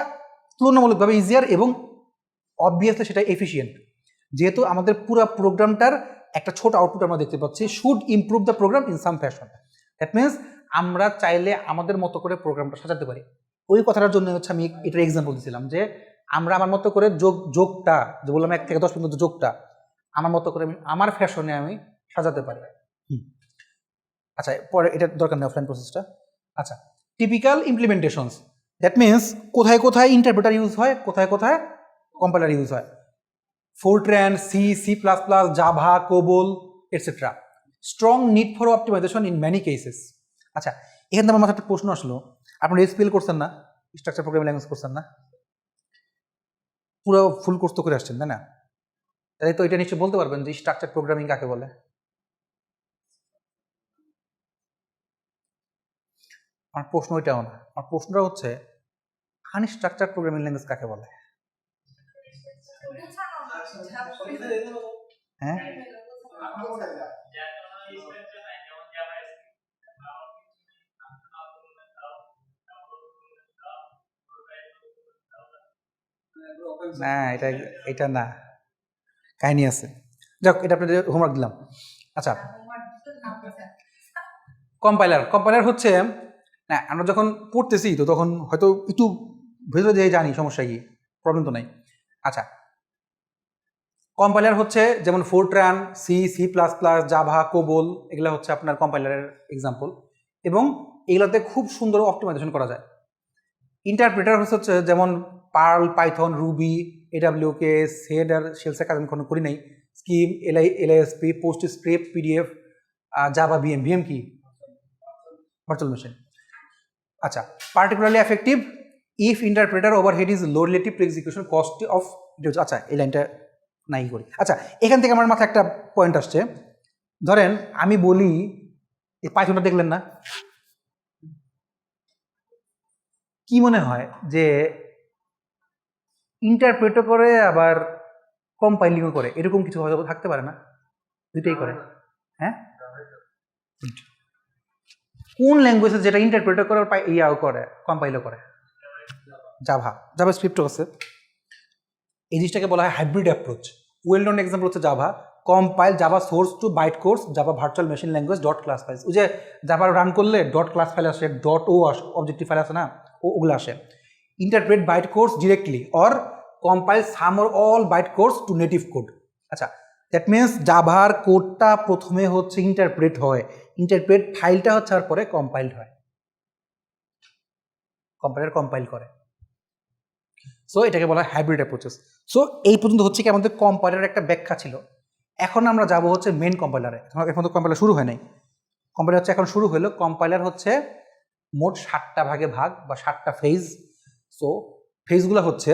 তুলনামূলকভাবে ইজিয়ার এবং অবভিয়াসলি সেটা এফিসিয়েন্ট। যেহেতু আমাদের পুরো প্রোগ্রামটার একটা ছোট আউটপুট আমরা দেখতে পাচ্ছি, should improve the program in some fashion. That means আমরা চাইলে আমাদের মতো করে প্রোগ্রামটা সাজাতে পারি। ওই কথাটার জন্য হচ্ছে আমি এটার এক্সাম্পল দিয়েছিলাম যে আমরা আমার মতো করে যোগটা যে বললাম 1 থেকে 10 পর্যন্ত যোগটা আমার মতো করে আমার ফ্যাশনে আমি সাজাতে পারি। আচ্ছা, পরে এটা দরকার নেই অফলাইন প্রসেসটা। আচ্ছা, টিপিক্যাল ইমপ্লিমেন্টেশনস, দ্যাট মিনস কোথায় কোথায় ইন্টারপ্রেটার ইউজ হয়, কোথায় কোথায় কম্পাইলার ইউজ হয়। Fortran, C plus plus, Java, COBOL etcetera. Strong need for optimization in many cases. আচ্ছা, এখানে আমার মাথায় একটা প্রশ্ন আসলো, আপনারা এসপিএল করছেন না, স্ট্রাকচার প্রোগ্রামিং ল্যাঙ্গুয়েজ করছেন না, পুরো ফুল কোর্স তো করে আসছেন তাই না? তাই তো এটা নিশ্চয়ই বলতে পারবেন যে স্ট্রাকচার প্রোগ্রামিং কাকে বলে। আমার প্রশ্ন ওইটাও না, আমার প্রশ্নটা হচ্ছে আনস্ট্রাকচার প্রোগ্রামিং ল্যাঙ্গুয়েজ কাকে বলে? হ্যাঁ, না এটা না, কাহিনী আছে। যাক, এটা আপনাদের হোমওয়ার্ক দিলাম। আচ্ছা, কম্পাইলার হচ্ছে না, আমরা যখন পড়তেছি তো তখন হয়তো একটু ভেতরে দিয়ে জানি, সমস্যা কি, প্রবলেম তো নাই। আচ্ছা, কম্পাইলার হচ্ছে যেমন Fortran, C plus plus, Java, COBOL, এগুলো হচ্ছে আপনার কম্পাইলারের এক্সাম্পল, এবং এগুলোতে খুব সুন্দর অপটিমাইজেশন করা যায়। ইন্টারপ্রেটার হচ্ছে যেমন পার্ল, পাইথন, রুবি, এডাব্লিউকে, সেডার, শেলসের কাজ আমি কোনো করি নাই, scheme, এলআইএসপি, post script, PDF, Java, VM কি ভার্চুয়াল মেশিন। আচ্ছা, particularly effective if interpreter overhead is low relative to execution cost of. আচ্ছা, এই লাইনটা নাই করি। আচ্ছা, এখান থেকে আমার মাথায় একটা পয়েন্ট আসছে। ধরেন আমি বলি, এই পাইথনটা দেখলেন না, কি মনে হয় যে ইন্টারপ্রেটও করে আবার কম্পাইলিংও করে, এরকম কিছু হয়তো থাকতে পারে না? দুইটাই করে। হ্যাঁ, কোন ল্যাঙ্গুয়েজে যেটা ইন্টারপ্রেটও করে ইয়াও করে, কম্পাইলও করে? জাভা স্ক্রিপ্টও আছে। এই জিনিসটাকে বলা হয় hybrid approach. Well known example হচ্ছে Java compile Java source to byte course Java virtual machine language dot class files. ওই যে জাভা রান করলে ডট ক্লাস ফাইল আসে, ডট ও অবজেক্টিভ ফাইল আসে না, ওগুলো আসে। Interpret byte course directly or compile some or all byte course to native code. আচ্ছা, that means জাভার কোডটা প্রথমে হচ্ছে ইন্টারপ্রেট হয়, ইন্টারপ্রেট ফাইলটা হচ্ছে আর পরে কম্পাইলড হয়, কম্পাইলার কম্পাইল করে। সো এটাকে বলা হয় হাইব্রিড অ্যাপ্রোচেস। সো এই পর্যন্ত হচ্ছে কি আমাদের কম্পাইলারের একটা ব্যাখ্যা ছিল। এখন আমরা যাব হচ্ছে মেন কম্পাইলারে। এখন তো কম্পাইলার শুরু হয় নাই, কম্পাইলার হচ্ছে এখন শুরু হলো। কম্পাইলার হচ্ছে মোট 7টা ভাগে ভাগ বা 7টা ফেজ। সো ফেজগুলো হচ্ছে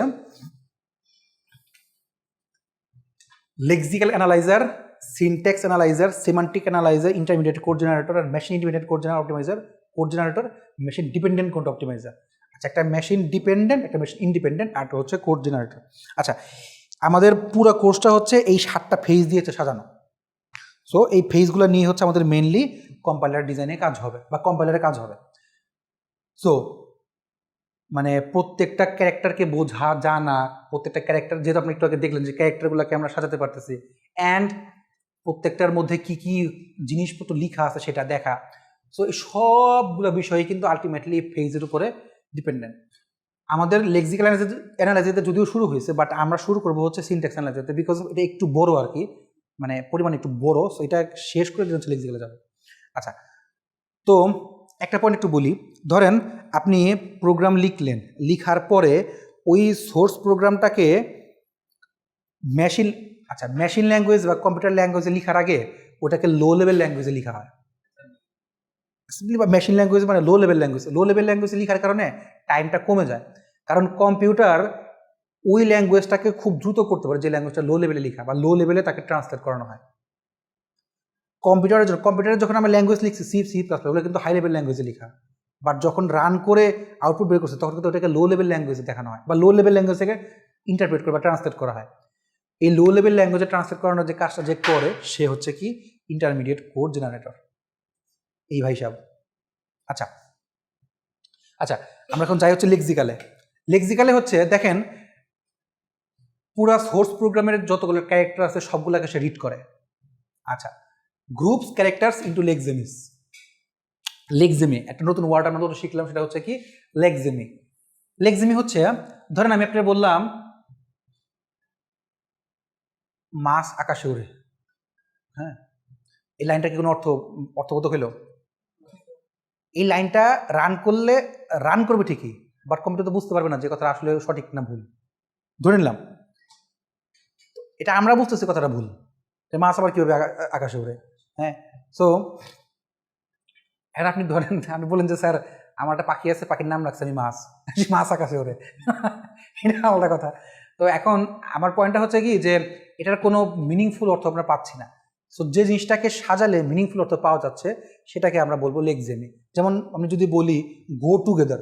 lexical analyser, syntax analyser, semantic analyser, intermediate code generator আর machine independent code optimiser, code generator, machine dependent code optimiser. আচ্ছা, একটা মেশিন ডিপেন্ডেন্ট, একটা মেশিন ইন্ডিপেন্ডেন্ট, আর হচ্ছে কোড জেনারেটর। আচ্ছা, আমাদের পুরো কোর্সটা হচ্ছে এই 7টা ফেজ দিয়েছে সাজানো। সো এই ফেজগুলো নিয়ে হচ্ছে আমাদের মেনলি কম্পাইলার ডিজাইনে কাজ হবে বা কম্পাইলারে কাজ হবে। সো মানে প্রত্যেকটা ক্যারেক্টারকে বোঝা, জানা, প্রত্যেকটা ক্যারেক্টার, যেহেতু আপনি একটু আগে দেখলেন যে ক্যারেক্টারগুলোকে আমরা সাজাতে পারতেছি, অ্যান্ড প্রত্যেকটার মধ্যে কি কি জিনিসপত্র লেখা আছে সেটা দেখা। সো এই সবগুলো বিষয় কিন্তু আলটিমেটলি ফেজের উপরে ডিপেন্ডেন্ট। আমাদের লেক্সিক্যাল অ্যানালাইসিসে যদিও শুরু হয়েছে, বাট আমরা শুরু করবো হচ্ছে সিনট্যাক্স অ্যানালাইসিসে, বিকজ এটা একটু বড় আর কি, মানে পরিমাণ একটু বড়। সো এটা শেষ করে দিন হচ্ছে লেক্সিক্যালে যাবে। আচ্ছা, তো একটা পয়েন্ট একটু বলি। ধরেন আপনি প্রোগ্রাম লিখলেন, লিখার পরে ওই সোর্স প্রোগ্রামটাকে মেশিন ল্যাঙ্গুয়েজ বা কম্পিউটার ল্যাঙ্গুয়েজে লিখার আগে ওটাকে লো লেভেল ল্যাঙ্গুয়েজে লেখা হয়। বা মেশিন ল্যাঙ্গুয়েজ মানে লো লেভেল ল্যাঙ্গুয়েজে লিখার কারণে টাইমটা কমে যায়, কারণ কম্পিউটার ওই ল্যাঙ্গুয়েজটাকে খুব দ্রুত করতে পারে যে ল্যাঙ্গুয়েজটা লো লেভেলে লিখা বা লো লেভেলে তাকে ট্রান্সলেট করানো হয়। কম্পিউটারে যখন আমরা ল্যাঙ্গুয়েজ লিখছি C++, ওগুলো কিন্তু হাই লেভেল ল্যাঙ্গুয়েজে লেখা, বাট যখন রান করে আউটপুট বের করছে তখন কিন্তু ওটাকে লো লেভেল ল্যাঙ্গুয়েজে দেখানো হয় বা লো লেভেল ল্যাঙ্গুয়েজ থেকে ইন্টারপ্রেট করে বা ট্রান্সলেট করা হয়। এই লো লেভেল ল্যাঙ্গুয়েজে ট্রান্সলেট করানোর যে কাজটা যে করে সে হচ্ছে কি ইন্টারমিডিয়েট কোড জেনারেটর, এই ভাই সাহেব। আচ্ছা আচ্ছা, আমরা এখন যাই হচ্ছে লেক্সিক্যালে হচ্ছে দেখেন পুরা সোর্স প্রোগ্রামের যতগুলো ক্যারেক্টার আছে সবগুলোকে সে রিড করে। আচ্ছা, গ্রুপস ক্যারেক্টার্স ইন্টু লেক্সেমি একটা নতুন ওয়ার্ড আমরা নতুন শিখলাম, সেটা হচ্ছে কি লেক্সেমি হচ্ছে, ধরেন আমি আপনাকে বললাম মাছ আকাশে উড়ে, হ্যাঁ, এই লাইনটা কি কোনো অর্থবোধ হইল? এই লাইনটা রান করবে ঠিকই, বাট কম্পিউটার তো বুঝতে পারবে না যে কথাটা আসলে সঠিক না ভুল। ধরে নিলাম এটা আমরা বুঝতেছি কথাটা ভুল, মাছ আবার কীভাবে আকাশে উড়ে। হ্যাঁ, সো এখন আপনি ধরেন, আপনি বলেন যে স্যার আমার একটা পাখি আছে, পাখির নাম রাখছে আমি মাছ আকাশে ওড়ে, এটা আলাদা কথা। তো এখন আমার পয়েন্টটা হচ্ছে কি যে এটার কোনো মিনিংফুল অর্থ আমরা পাচ্ছি না। সো যে জিনিসটাকে সাজালে মিনিংফুল অর্থ পাওয়া যাচ্ছে সেটাকে আমরা বলবো লেক্সেমি। যেমন আমি যদি বলি গো টুগেদার,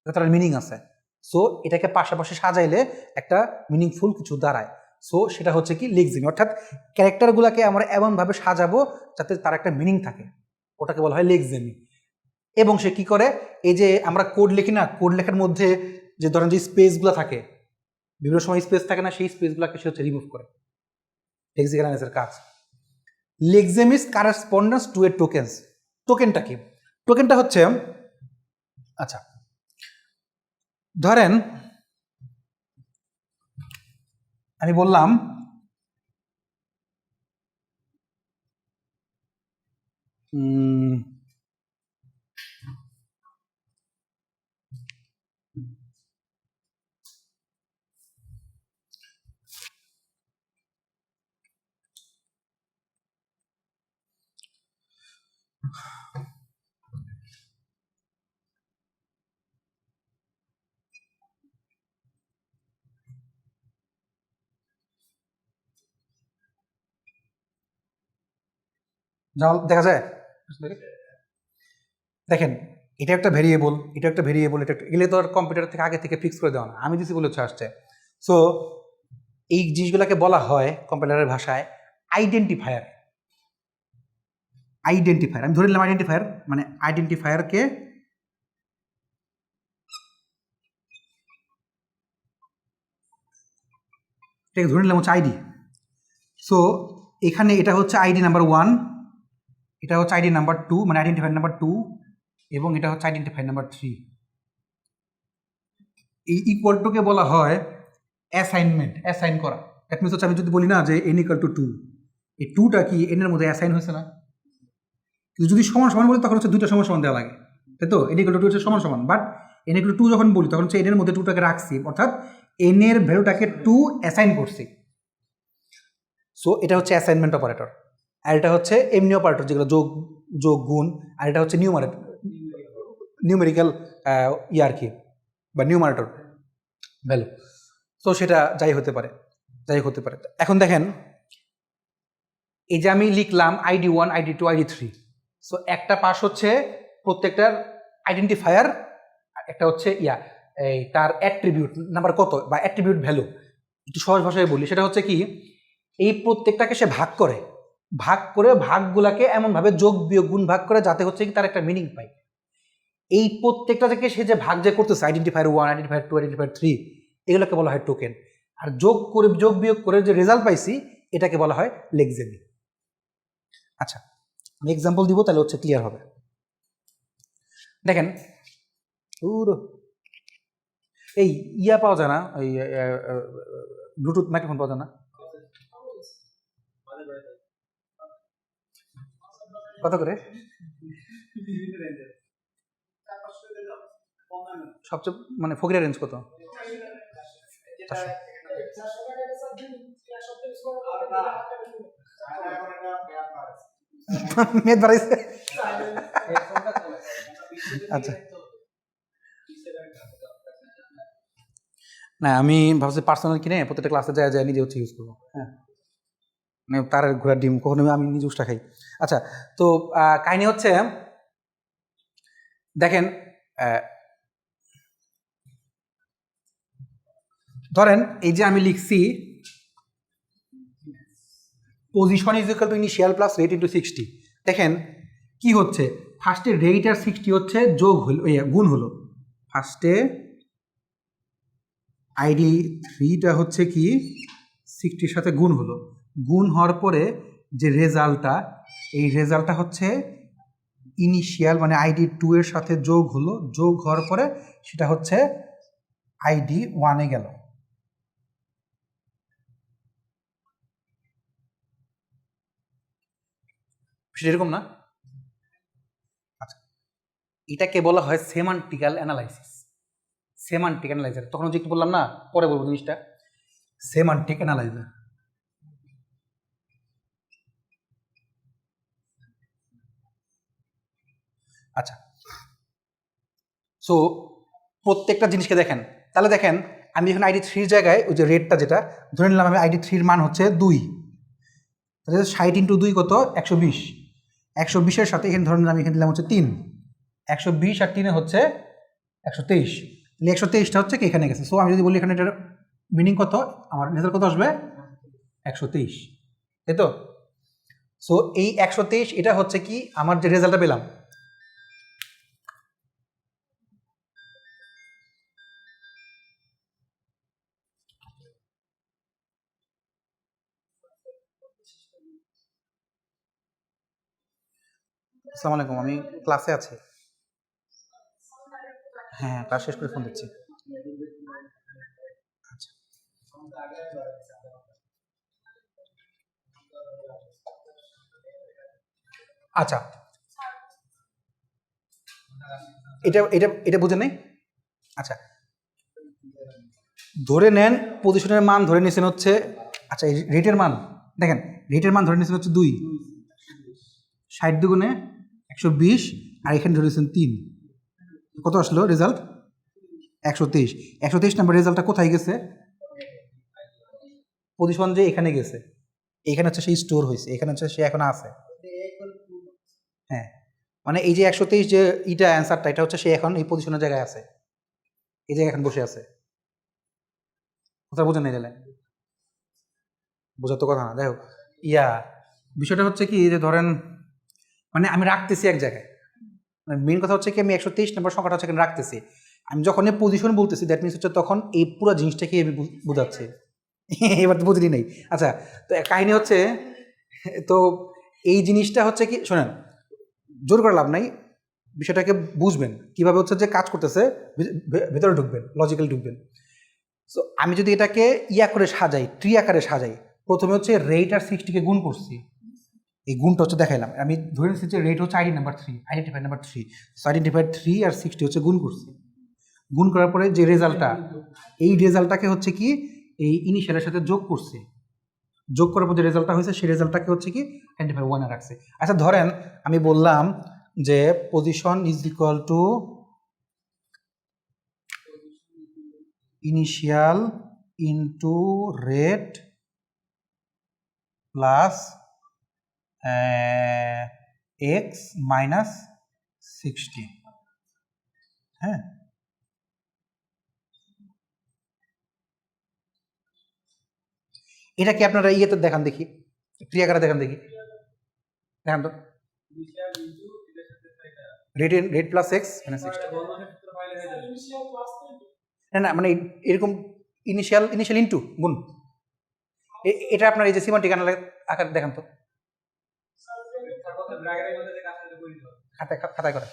তার মিনিং আছে, সো এটাকে পাশাপাশি সাজাইলে একটা মিনিংফুল কিছু দাঁড়ায়। সো সেটা হচ্ছে কি লেক্সেমি, অর্থাৎ ক্যারেক্টারগুলোকে আমরা এমনভাবে সাজাবো যাতে তার একটা মিনিং থাকে, ওটাকে বলা হয় লেক্সেমি। এবং সে কি করে, এই যে আমরা কোড লিখি না, কোড লেখার মধ্যে যে ধরেন যে স্পেসগুলো থাকে, বিভিন্ন সময় স্পেস থাকে না, সেই স্পেসগুলোকে সে হচ্ছে রিমুভ করে। লেক্সিক্যাল অ্যানালাইসিসের কাজ। লেক্সেমিস কারেসপন্ডেন্স টু এ টোকেনটা কি? টোকেনটা হচ্ছে, আচ্ছা ধরেন আমি বললাম দেখা যায়, দেখেন এটা একটা ভেরিয়েবল, এটা এগুলো তো আর কম্পিউটার থেকে আগে থেকে ফিক্স করে দেওয়া না, আমি দিছি বলে হচ্ছে আসছে। সো এই জিনিসগুলোকে বলা হয় কম্পিউটারের ভাষায় আইডেন্টিফায়ার। আমি ধরে নিলাম আইডেন্টিফায়ার, মানে আইডেন্টিফায়ারকে এটাকে ধরে নিলাম হচ্ছে আইডি। সো এখানে এটা হচ্ছে আইডি নাম্বার 1, এটা হচ্ছে আইডি নাম্বার 2 মানে আইডেন্টিফায়ার নাম্বার 2, এবং এটা হচ্ছে আইডেন্টিফায়ার নাম্বার 3। এই ইকুয়াল টুকে বলা হয় অ্যাসাইনমেন্ট, অ্যাসাইন করা। দ্যাট মিনস হচ্ছে আমি যদি বলি না যে n ইকুয়াল টু 2, এই 2টা কি n এর মধ্যে অ্যাসাইন হয়েছে না? কিন্তু যদি সমান সমান বলি তখন হচ্ছে দুইটা সমান সমান দেওয়া লাগে, তাই তো? n ইকুয়াল টু 2 হচ্ছে সমান সমান, বাট n ইকুয়াল টু 2 যখন বলি তখন হচ্ছে n এর মধ্যে 2টাকে রাখছি, অর্থাৎ n এর ভ্যালুটাকে 2 অ্যাসাইন করছি। সো এটা হচ্ছে অ্যাসাইনমেন্ট অপারেটর। আর এটা হচ্ছে এমনি অপারেটর, যেগুলো যোগ যোগ গুণ, আর এটা হচ্ছে নিউমেরিক্যাল আর কি, বা নিউমারেটর ভ্যালু। সো সেটা যাই হতে পারে, যাই হতে পারে। এখন দেখেন, এই যে আমি লিখলাম ID 1, ID 2, ID 3। সো একটা পাস হচ্ছে প্রত্যেকটার আইডেন্টিফায়ার, একটা হচ্ছে এই তার অ্যাট্রিবিউট নাম্বার কত বা অ্যাট্রিবিউট ভ্যালু। একটু সহজ ভাষায় বলি, সেটা হচ্ছে কি, এই প্রত্যেকটাকে সে ভাগ করে ভাগগুলাকে এমনভাবে যোগ বিয়োগ গুণ ভাগ করে যাতে হচ্ছে কি তার একটা মিনিং পায়। এই প্রত্যেকটা থেকে সে যে ভাগ যে করতেছে, আইডেন্টিফায়ার 1, আইডেন্টিফায়ার 2, আইডেন্টিফায়ার 3, এগুলোকে বলা হয় টোকেন। আর যোগ বিয়োগ করে যে রেজাল্ট পাইছি এটাকে বলা হয় লেক্সেমি। আচ্ছা, আমি এক্সাম্পল দিব, তাহলে হচ্ছে ক্লিয়ার হবে। দেখেন, এই পাওয়া যায় না, এই ব্লুটুথ মাইক্রোফোন পাওয়া যায় না? কত করে? সবচেয়ে মানে ফকিরের রেঞ্জ কত? মেদ বাড়াইছে। আচ্ছা, না আমি ভাবছি পার্সোনাল কিনে প্রত্যেকটা ক্লাসে যায় নিজে হচ্ছে ইউজ করবো। হ্যাঁ, মানে তার ঘোড়ার ডিম কখনো আমি নিজে উষ্টা খাই। আচ্ছা, তো কাহিনী হচ্ছে, দেখেন, ধরেন এই যে আমি লিখছি position is equal to initial plus rate into 60। দেখেন কি হচ্ছে, ফার্স্টে রেট আর 60 হচ্ছে যোগ হলো, গুণ হলো। ফার্স্টে ID 3টা হচ্ছে কি 60-র সাথে গুণ হলো, গুণ হওয়ার পরে যে রেজাল্টটা, এই রেজাল্টটা হচ্ছে ইনিশিয়াল মানে ID 2 এর সাথে যোগ হলো, যোগ হওয়ার পরে সেটা হচ্ছে ID 1-এ গেল। সেটা এরকম না? আচ্ছা, এটাকে বলা হয় সেমান্টিক্যাল অ্যানালাইসিস। সেমান্টিক অ্যানালাইজার, তখন যে একটু বললাম না, পরে বলবো জিনিসটা, সেমান্টিক অ্যানালাইজার। আচ্ছা, সো প্রত্যেকটা জিনিসকে দেখেন, তাহলে দেখেন আমি যখন ID 3-র জায়গায় ওই যে রেটটা যেটা ধরে নিলাম, আমি ID 3-র মান হচ্ছে 2, তাহলে 60 ইন্টু 2 কত? 120। 120-এর সাথে এখানে ধরে নিলাম, এখানে দিলাম হচ্ছে 3, 120 আর 3-এ হচ্ছে 123। তাহলে 123টা হচ্ছে কি এখানে গেছে। সো আমি যদি বলি এখানে এটার মিনিং কত, আমার রেজাল্ট কত আসবে? 123, তাই তো? সো এই 123 এটা হচ্ছে কি আমার যে রেজাল্টটা পেলাম। আসসালামু আলাইকুম, আমি ক্লাসে আছি। হ্যাঁ, ক্লাস শেষ করে ফোন দিচ্ছি। আচ্ছা, আচ্ছা, এটা এটা এটা বুঝে নেই। আচ্ছা, ধরে নেন পজিশনের মান ধরে নিয়েছেন হচ্ছে, আচ্ছা এই রেটের মান দেখেন, রেটের মান ধরে নিয়েছেন হচ্ছে 2, 60 দুগুণে 120, আর এখানে ধরে নিয়েছেন 3, কত আসলো রেজাল্ট? 123। 123 নাম্বার রেজাল্টটা কোথায় গেছে? পজিশন যে এখানে গেছে, এখানে হচ্ছে সেই স্টোর হয়েছে, এখানে হচ্ছে সে এখন আছে। হ্যাঁ, মানে এই যে 123 যে ইটা অ্যান্সারটা, এটা হচ্ছে সে এখন এই পজিশনের জায়গায় আছে, এই জায়গায় এখন বসে আছে। কথা বোঝেন নাই? দিলে বোঝার তো কথা না, যাই হোক। বিষয়টা হচ্ছে কি যে ধরেন মানে আমি রাখতেছি এক জায়গায়, মানে মেন কথা হচ্ছে কি আমি 123 নম্বর সংখ্যাটা হচ্ছে এখানে রাখতেছি। আমি যখন এই পজিশন বলতেছি দ্যাট মিনস হচ্ছে তখন এই পুরো জিনিসটাকে আমি বোঝাচ্ছি, এবার তো বুঝলি নেই। আচ্ছা, তো কাহিনী হচ্ছে, তো এই জিনিসটা হচ্ছে কি, শোনেন, জোর করে লাভ নাই, বিষয়টাকে বুঝবেন কীভাবে হচ্ছে যে কাজ করতেছে, ভেতরে ঢুকবেন, লজিক্যালি ঢুকবেন। সো আমি যদি এটাকে ইয়া করে সাজাই, ট্রি আকারে সাজাই, প্রথমে হচ্ছে রেট আর 60কে গুণ করছি, এই গুণটা হচ্ছে দেখাইলাম, আমি ধরে নিচ্ছি যে রেট হচ্ছে আইডেন্টিফাই নাম্বার 3, সো আইডেন্টিফাই 3 আর 60 হচ্ছে গুণ করছি। গুণ করার পরে যে রেজাল্টটা, এই রেজাল্টটাকে হচ্ছে কি এই ইনিশিয়ালের সাথে যোগ করছে, যোগ করার পর যে রেজাল্টটা হয়েছে সেই রেজাল্টটাকে হচ্ছে কি আইডেন্টিফাই 1 রাখছে। আচ্ছা ধরেন আমি বললাম যে position is equal to initial into rate plus x minus 60। হ্যাঁ, এটা কি আপনারা ইয়েতে দেখান দেখি, ক্রিয়াকারে দেখান দেখি, দেখান তো, রেট প্লাস এক্স মাইনাস 60। না না, মানে এরকম ইনিশিয়াল ইনটু গুণ, এটা আপনার এই যে সিমান্টিক আকারে দেখান তো, খাতায় করে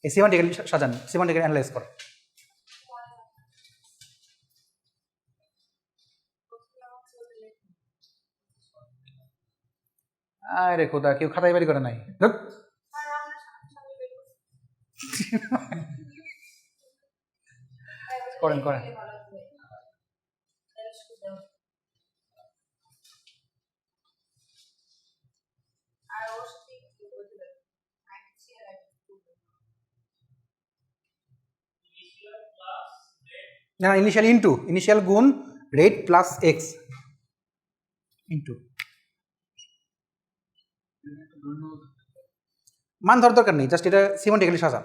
এই সিমান্টিক্যালি সাজান, সিমান্টিক্যালি অ্যানালাইজ করে। আরে খোদা, কেউ খাতায় বাড়ি করে নাই। করেন করেন। না, ইনিশিয়াল গুণ রেট প্লাস এক্স ইন্টু মান ধরার দরকার নেই, জাস্ট এটা সিমেন্টিক্যালি সাজা,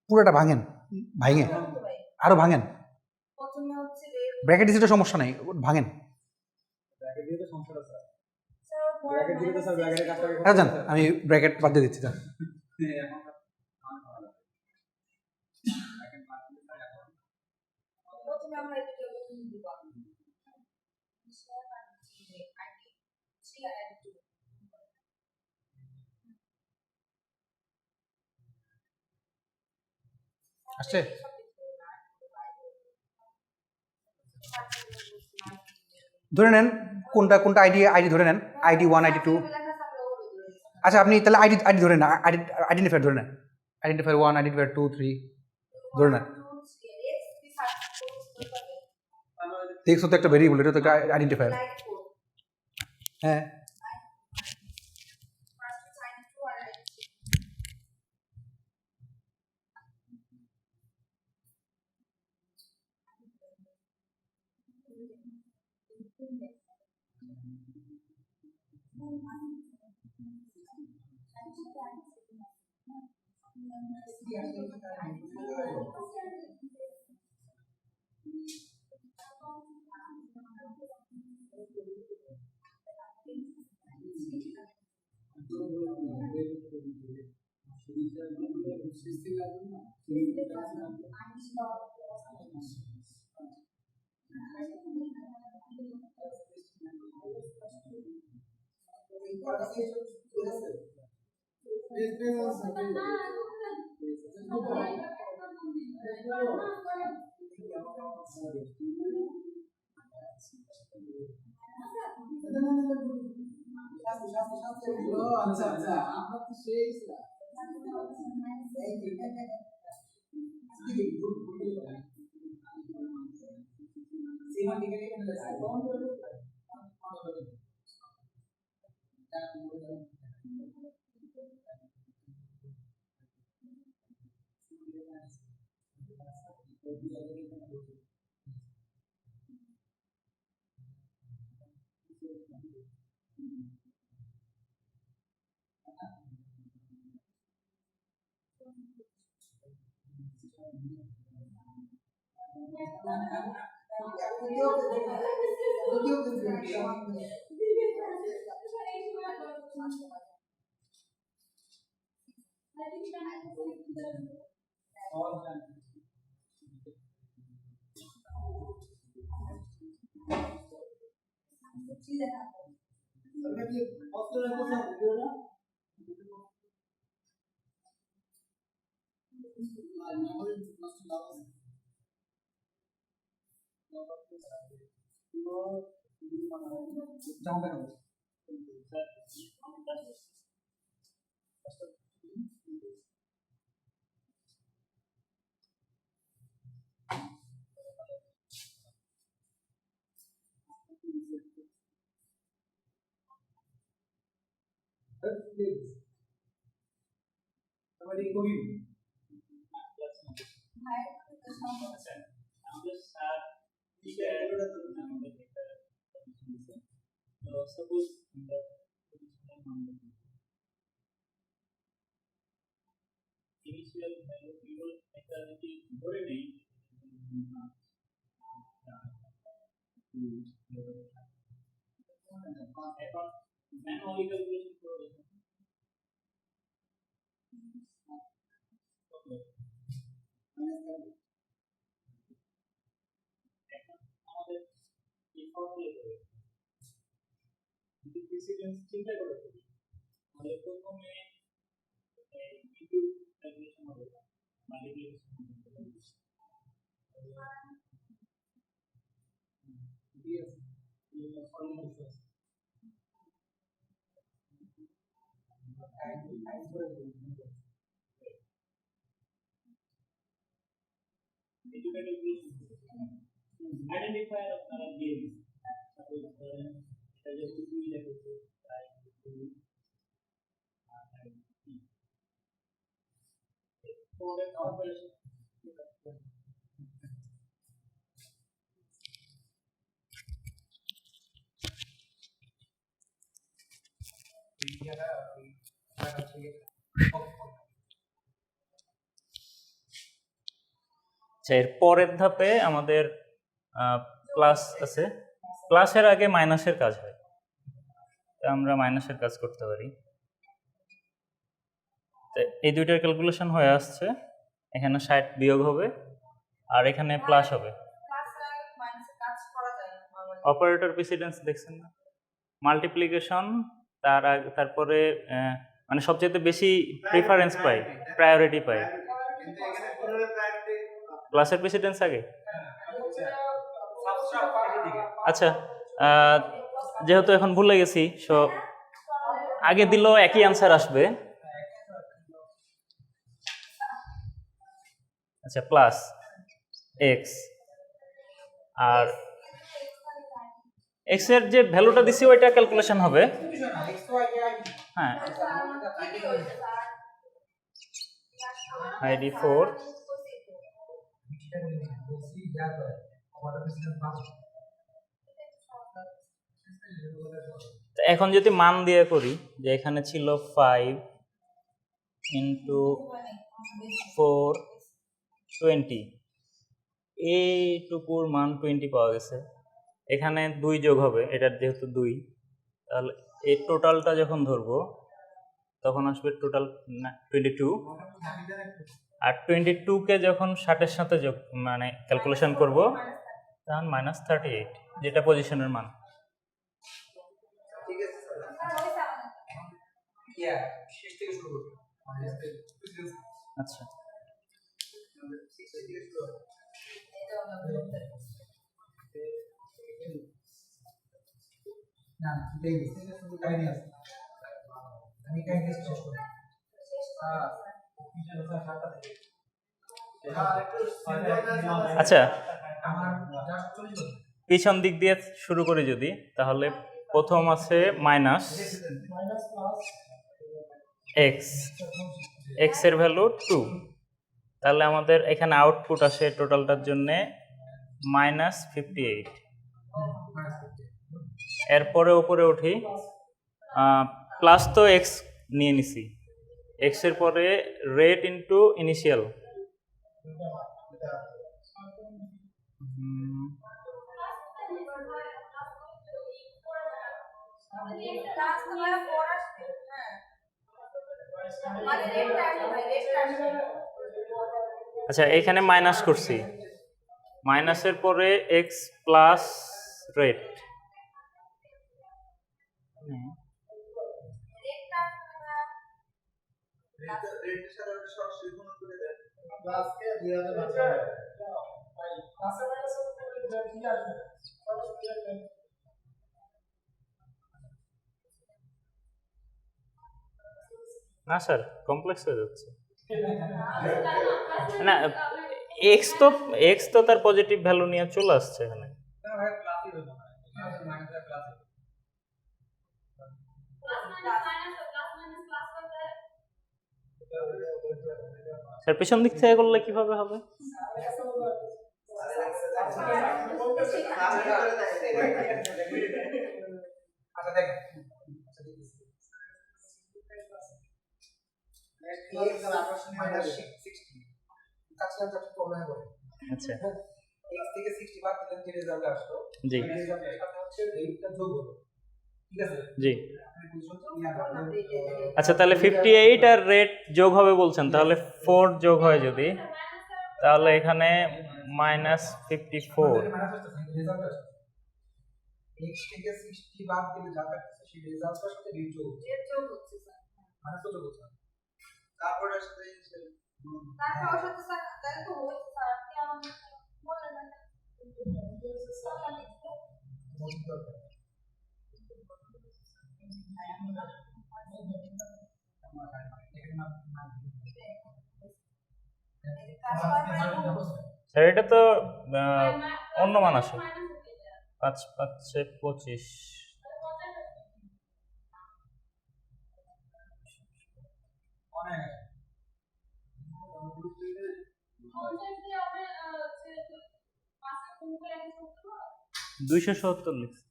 পুরোটা ভাঙেন, আরো ভাঙেন, ব্র্যাকেট দিতে সমস্যা নাই, ভাঙেন। জান আমি ব্র্যাকেট বাদ দিয়ে দিচ্ছি। আসছে, ধরে নেন কোনটা কোনটা আইডি ধরে নেন, আইডি 1 আইডি 2। আচ্ছা আপনি তাহলে আইডি ধরে নেন, আইডেন্টিফায়ার ধরে নেন, আইডেন্টিফায়ার 1 আইডেন্টিফায়ার 2 3 ধরে নেন। এক্স তো একটা ভেরিয়েবল, এটা তো একটা আইডেন্টিফায়ার। হ্যাঁ, এর পরের ধাপে আমাদের প্লাস আছে, প্লাসের আগে মাইনাসের কাজ হয়, আমরা মাইনাসের কাজ করতে পারি। তো এই দুইটার ক্যালকুলেশন হয়ে আসছে, এখানে 60 বিয়োগ হবে আর এখানে প্লাস হবে। অপারেটর প্রেসিডেন্স দেখছেন না, মাল্টিপ্লিকেশন তারপরে মানে সবচেয়ে বেশি প্রিফারেন্স পাই, প্রায়োরিটি পাই। প্লাসের প্রেসিডেন্স আগে। আচ্ছা, যেহেতু এখন ভুলে গেছি, সো আগে দিলেও একই অ্যান্সার আসবে। আচ্ছা, প্লাস এক্স, আর এক্স এর যে ভ্যালুটা দিছি ওইটা ক্যালকুলেশন হবে। হ্যাঁ, আইডি 4 এখন যদি মান দিয়ে করি, যে এখানে ছিল 5 ইন্টু 4 20, এইটুকুর মান 20 পাওয়া গেছে। এখানে 2 যোগ হবে, এটার যেহেতু 2, তাহলে এই টোটালটা যখন ধরবো তখন আসবে টোটাল 22, আর 22কে যখন 60-এর সাথে যোগ মানে ক্যালকুলেশন করব তখন -38, যেটা পজিশনের মান। আচ্ছা, আচ্ছা, পিছন দিক দিয়ে শুরু করি যদি, তাহলে প্রথম আছে মাইনাস এক্স, এক্স এর ভ্যালু 2, তাহলে আমাদের এখানে আউটপুট আসে টোটালটার জন্য -58। এরপরে উপরে উঠি, প্লাস তো এক্স নিয়ে নিছি, এক্স এর পরে রেট ইন্টু ইনিশিয়াল, আচ্ছা এখানে মাইনাস করছি, মাইনাসের পরে এক্স প্লাস রেট, না স্যার কমপ্লেক্স হয়ে যাচ্ছে না, এক্স তো তার পজিটিভ ভ্যালু নিয়ে চলে আসছে এখানে। স্যার পেছন দিক থেকে করলে কিভাবে হবে? আচ্ছা জি জি। আচ্ছা তাহলে 58 আর রেট যোগ হবে বলছেন, তাহলে 4 যোগ হয় যদি, তাহলে এখানে মাইনাস 54। স্যার এটা তো অন্য মান আসে, 5 5 25। দুইশো 70 লিখছি,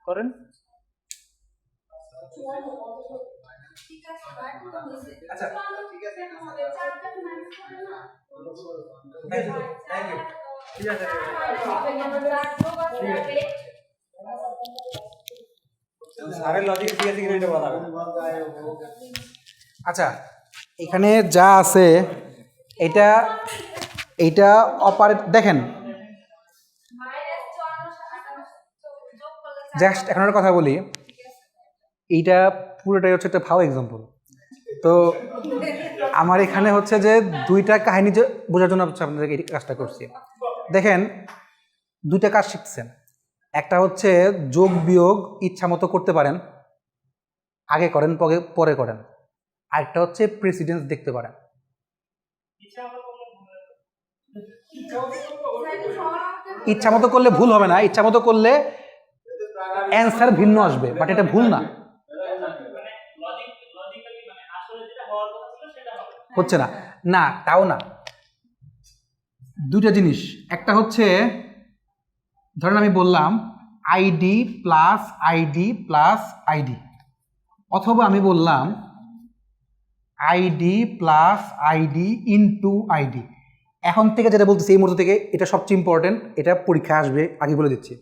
করেন। আচ্ছা এখানে যা আছে এটা এইটা অপারেট দেখেন, জাস্ট এখন একটা কথা বলি, এইটা পুরোটাই হচ্ছে একটা ভাও এক্সাম্পল। তো আমার এখানে হচ্ছে যে দুইটা কাহিনী যে বোঝার জন্য আপনাদের এই কাজটা করছি। দেখেন দুইটা কাজ শিখছেন, একটা হচ্ছে যোগ বিয়োগ ইচ্ছা মতো করতে পারেন, আগে করেন পরে করেন, আরেকটা হচ্ছে প্রেসিডেন্স দেখতে পারেন। ইচ্ছা মতো করলে ভুল হবে না, ইচ্ছা মতো করলে অ্যান্সার ভিন্ন আসবে, বাট এটা ভুল না, হচ্ছে না না তাও না। দুইটা জিনিস, একটা হচ্ছে ধরেন আমি বললাম ID plus ID plus ID, অথবা আমি বললাম ID plus ID into ID. এখন থেকে যেটা বলতেছি এই মুহূর্ত থেকে এটা সবচেয়ে ইম্পর্টেন্ট, এটা পরীক্ষা আসবে আগে বলে দিচ্ছি।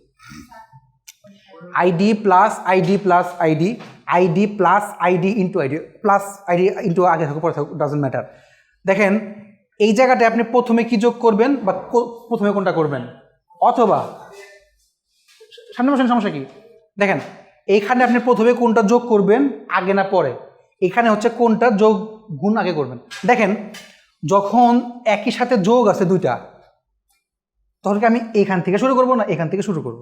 ID plus ID plus ID, ID plus ID into ID, plus ID into আগে থাকুক পরে থাকুক ডাজন্ট ম্যাটার। দেখেন এই জায়গাটায় আপনি প্রথমে কি যোগ করবেন বা প্রথমে কোনটা করবেন, অথবা সামনে বসেন, সমস্যা কি? দেখেন এইখানে আপনি প্রথমে কোনটা যোগ করবেন আগে না পরে, এখানে হচ্ছে কোনটা যোগ গুণ আগে করবেন। দেখেন যখন একই সাথে যোগ আছে দুইটা, তখন কি আমি এখান থেকে শুরু করব না এখান থেকে শুরু করব?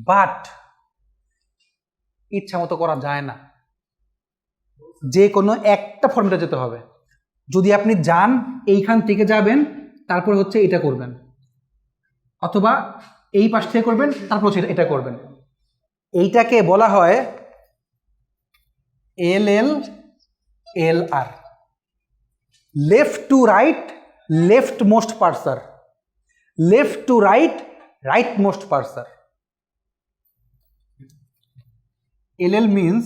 বাট ইচ্ছা মতো করা যায় না, যে কোনো একটা ফর্মেটে যেতে হবে। যদি আপনি যান এইখান থেকে যাবেন তারপরে হচ্ছে এটা করবেন, অথবা এই পাশ থেকে করবেন তারপর হচ্ছে এটা করবেন। এইটাকে বলা হয় LLLR, left to right left most parser, left to right right most parser. LL means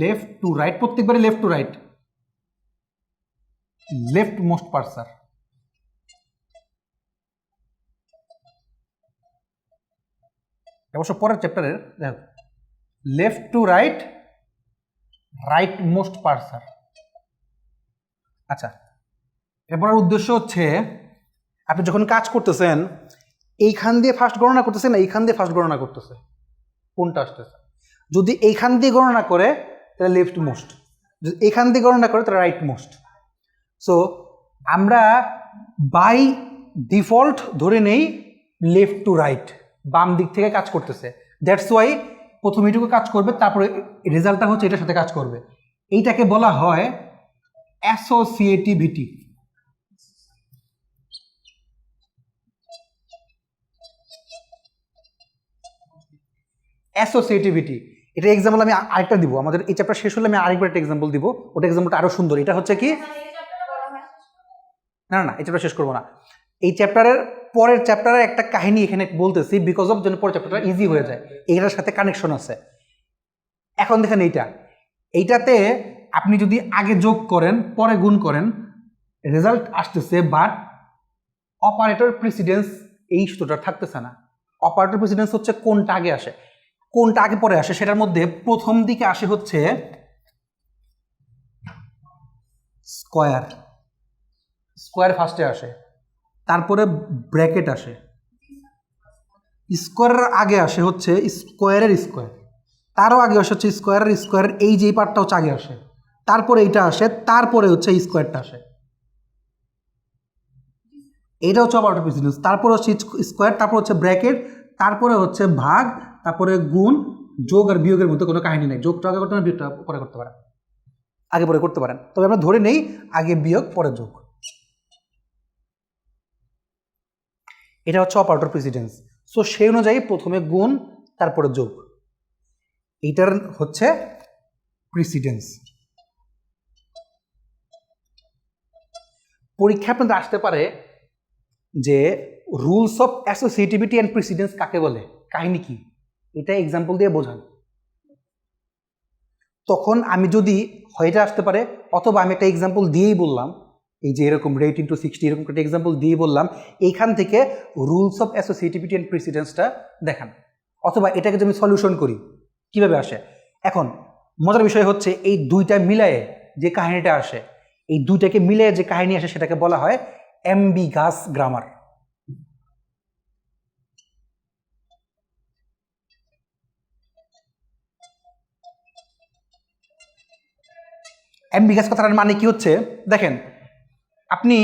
left to right, প্রত্যেকবারে left to right, left most parser. অবশ্য পরের চ্যাপ্টারের দেখো left to right right most parser. আচ্ছা, এরপরের উদ্দেশ্য হচ্ছে আপনি যখন কাজ করতেছেন এইখান দিয়ে ফার্স্ট গণনা করতেছেন না এইখান দিয়ে ফার্স্ট গণনা করতেছে, কোনটা আসতেছে? যদি এইখান দিয়ে গণনা করে তাহলে লেফট মোস্ট, যদি এখান দিয়ে গণনা করে তাহলে রাইট মোস্ট। সো আমরা বাই ডিফল্ট ধরে নেই লেফট টু রাইট, বাম দিক থেকে কাজ করতেছে। দ্যাটস ওয়াই প্রথম এইটুকু কাজ করবে, তারপরে রেজাল্টটা হচ্ছে এটার সাথে কাজ করবে। এইটাকে বলা হয় অ্যাসোসিয়েটিভিটি। অ্যাসোসিয়েটিভিটি এটা এক্সাম্পল আমি আরেকটা দিব, আমাদের এই চ্যাপ্টার শেষ হলে আমি আরেকবার একটা এক্সাম্পল দিব, ওটা এক্সাম্পলটা আরো সুন্দর। এটা হচ্ছে কি, না না এই চ্যাপ্টার শেষ করবো না, এই চ্যাপ্টারের পরের চ্যাপ্টারে একটা কাহিনী এখানে বলতেছি বিকজ অফ যেন পরের চ্যাপ্টারটা ইজি হয়ে যায়, এইটার সাথে কানেকশন আছে। এখন দেখেন এইটাতে আপনি যদি আগে যোগ করেন পরে গুণ করেন রেজাল্ট আসতেছে, বাট অপারেটর প্রেসিডেন্স এই সূত্রটা থাকতেছে না। অপারেটর প্রেসিডেন্স হচ্ছে কোনটা আগে আসে কোনটা আগে পরে আসে, সেটার মধ্যে প্রথম দিকে আসে হচ্ছে স্কোয়ার, স্কোয়ার ফার্স্টে আসে, তারপরে ব্র্যাকেট আসে, স্কোয়ারের আগে আসে হচ্ছে স্কোয়ারের স্কোয়ার, তারও আগে আসে হচ্ছে স্কোয়ারের স্কোয়ার, এই যে পার্টটা হচ্ছে আগে আসে, তারপরে এইটা আসে, তারপরে হচ্ছে স্কোয়ারটা আসে, এটা হচ্ছে অপারেটর প্রেসিডেন্স। তারপরে হচ্ছে স্কোয়ার, তারপর হচ্ছে ব্র্যাকেট, তারপরে হচ্ছে ভাগ, তারপরে গুণ, যোগ আর বিয়োগের মধ্যে কোনো কাহিনী নেই, যোগটা আগে করতে পারেন বিয়োগটা পরে করতে পারেন, আগে পরে করতে পারেন, তবে আমরা ধরে নেই আগে বিয়োগ পরে যোগ। এটা হচ্ছে অপারেটর প্রেসিডেন্স। সো সেই অনুযায়ী প্রথমে গুণ তারপরে যোগ, এইটার হচ্ছে প্রেসিডেন্স। পরীক্ষা আপনাদের আসতে পারে যে rules of associativity and precedence কাকে বলে, কাহিনী কি, এটা এক্সাম্পল দিয়ে বোঝান। তখন আমি যদি হয়টা আসতে পারে, অথবা আমি একটা এক্সাম্পল দিয়েই বললাম, এই যে এরকম রেট ইন্টু 60 এরকম একটা এক্সাম্পল দিয়ে বললাম, এইখান থেকে রুলস অফ অ্যাসোসিয়েটিভিটি অ্যান্ড প্রেসিডেন্সটা দেখান, অথবা এটাকে যদি আমি সলিউশন করি কিভাবে আসে। এখন মজার বিষয় হচ্ছে এই দুইটা মিলায়ে যে কাহিনীটা আসে, এই দুইটাকে মিলিয়ে যে কাহিনী আসে সেটাকে বলা হয় অ্যাম্বিগাস গ্রামার। অ্যাম্বিগাস কথাটার মানে কি হচ্ছে, দেখেন আপনি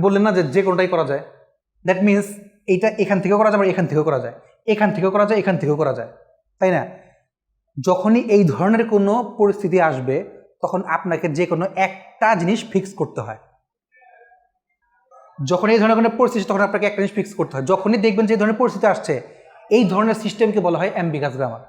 বললেন না যে কোনোটাই করা যায়, দ্যাট মিনস এইটা এখান থেকেও করা যায়, এখান থেকেও করা যায়, এখান থেকেও করা যায়, এখান থেকেও করা যায়, তাই না? যখনই এই ধরনের কোনো পরিস্থিতি আসবে তখন আপনাকে যে কোনো একটা জিনিস ফিক্স করতে হয়। যখন এই ধরনের কোনো পরিস্থিতি তখন আপনাকে একটা জিনিস ফিক্স করতে হয়। যখনই দেখবেন যে এই ধরনের পরিস্থিতি আসছে এই ধরনের সিস্টেমকে বলা হয় অ্যাম্বিগাস গ্রামার।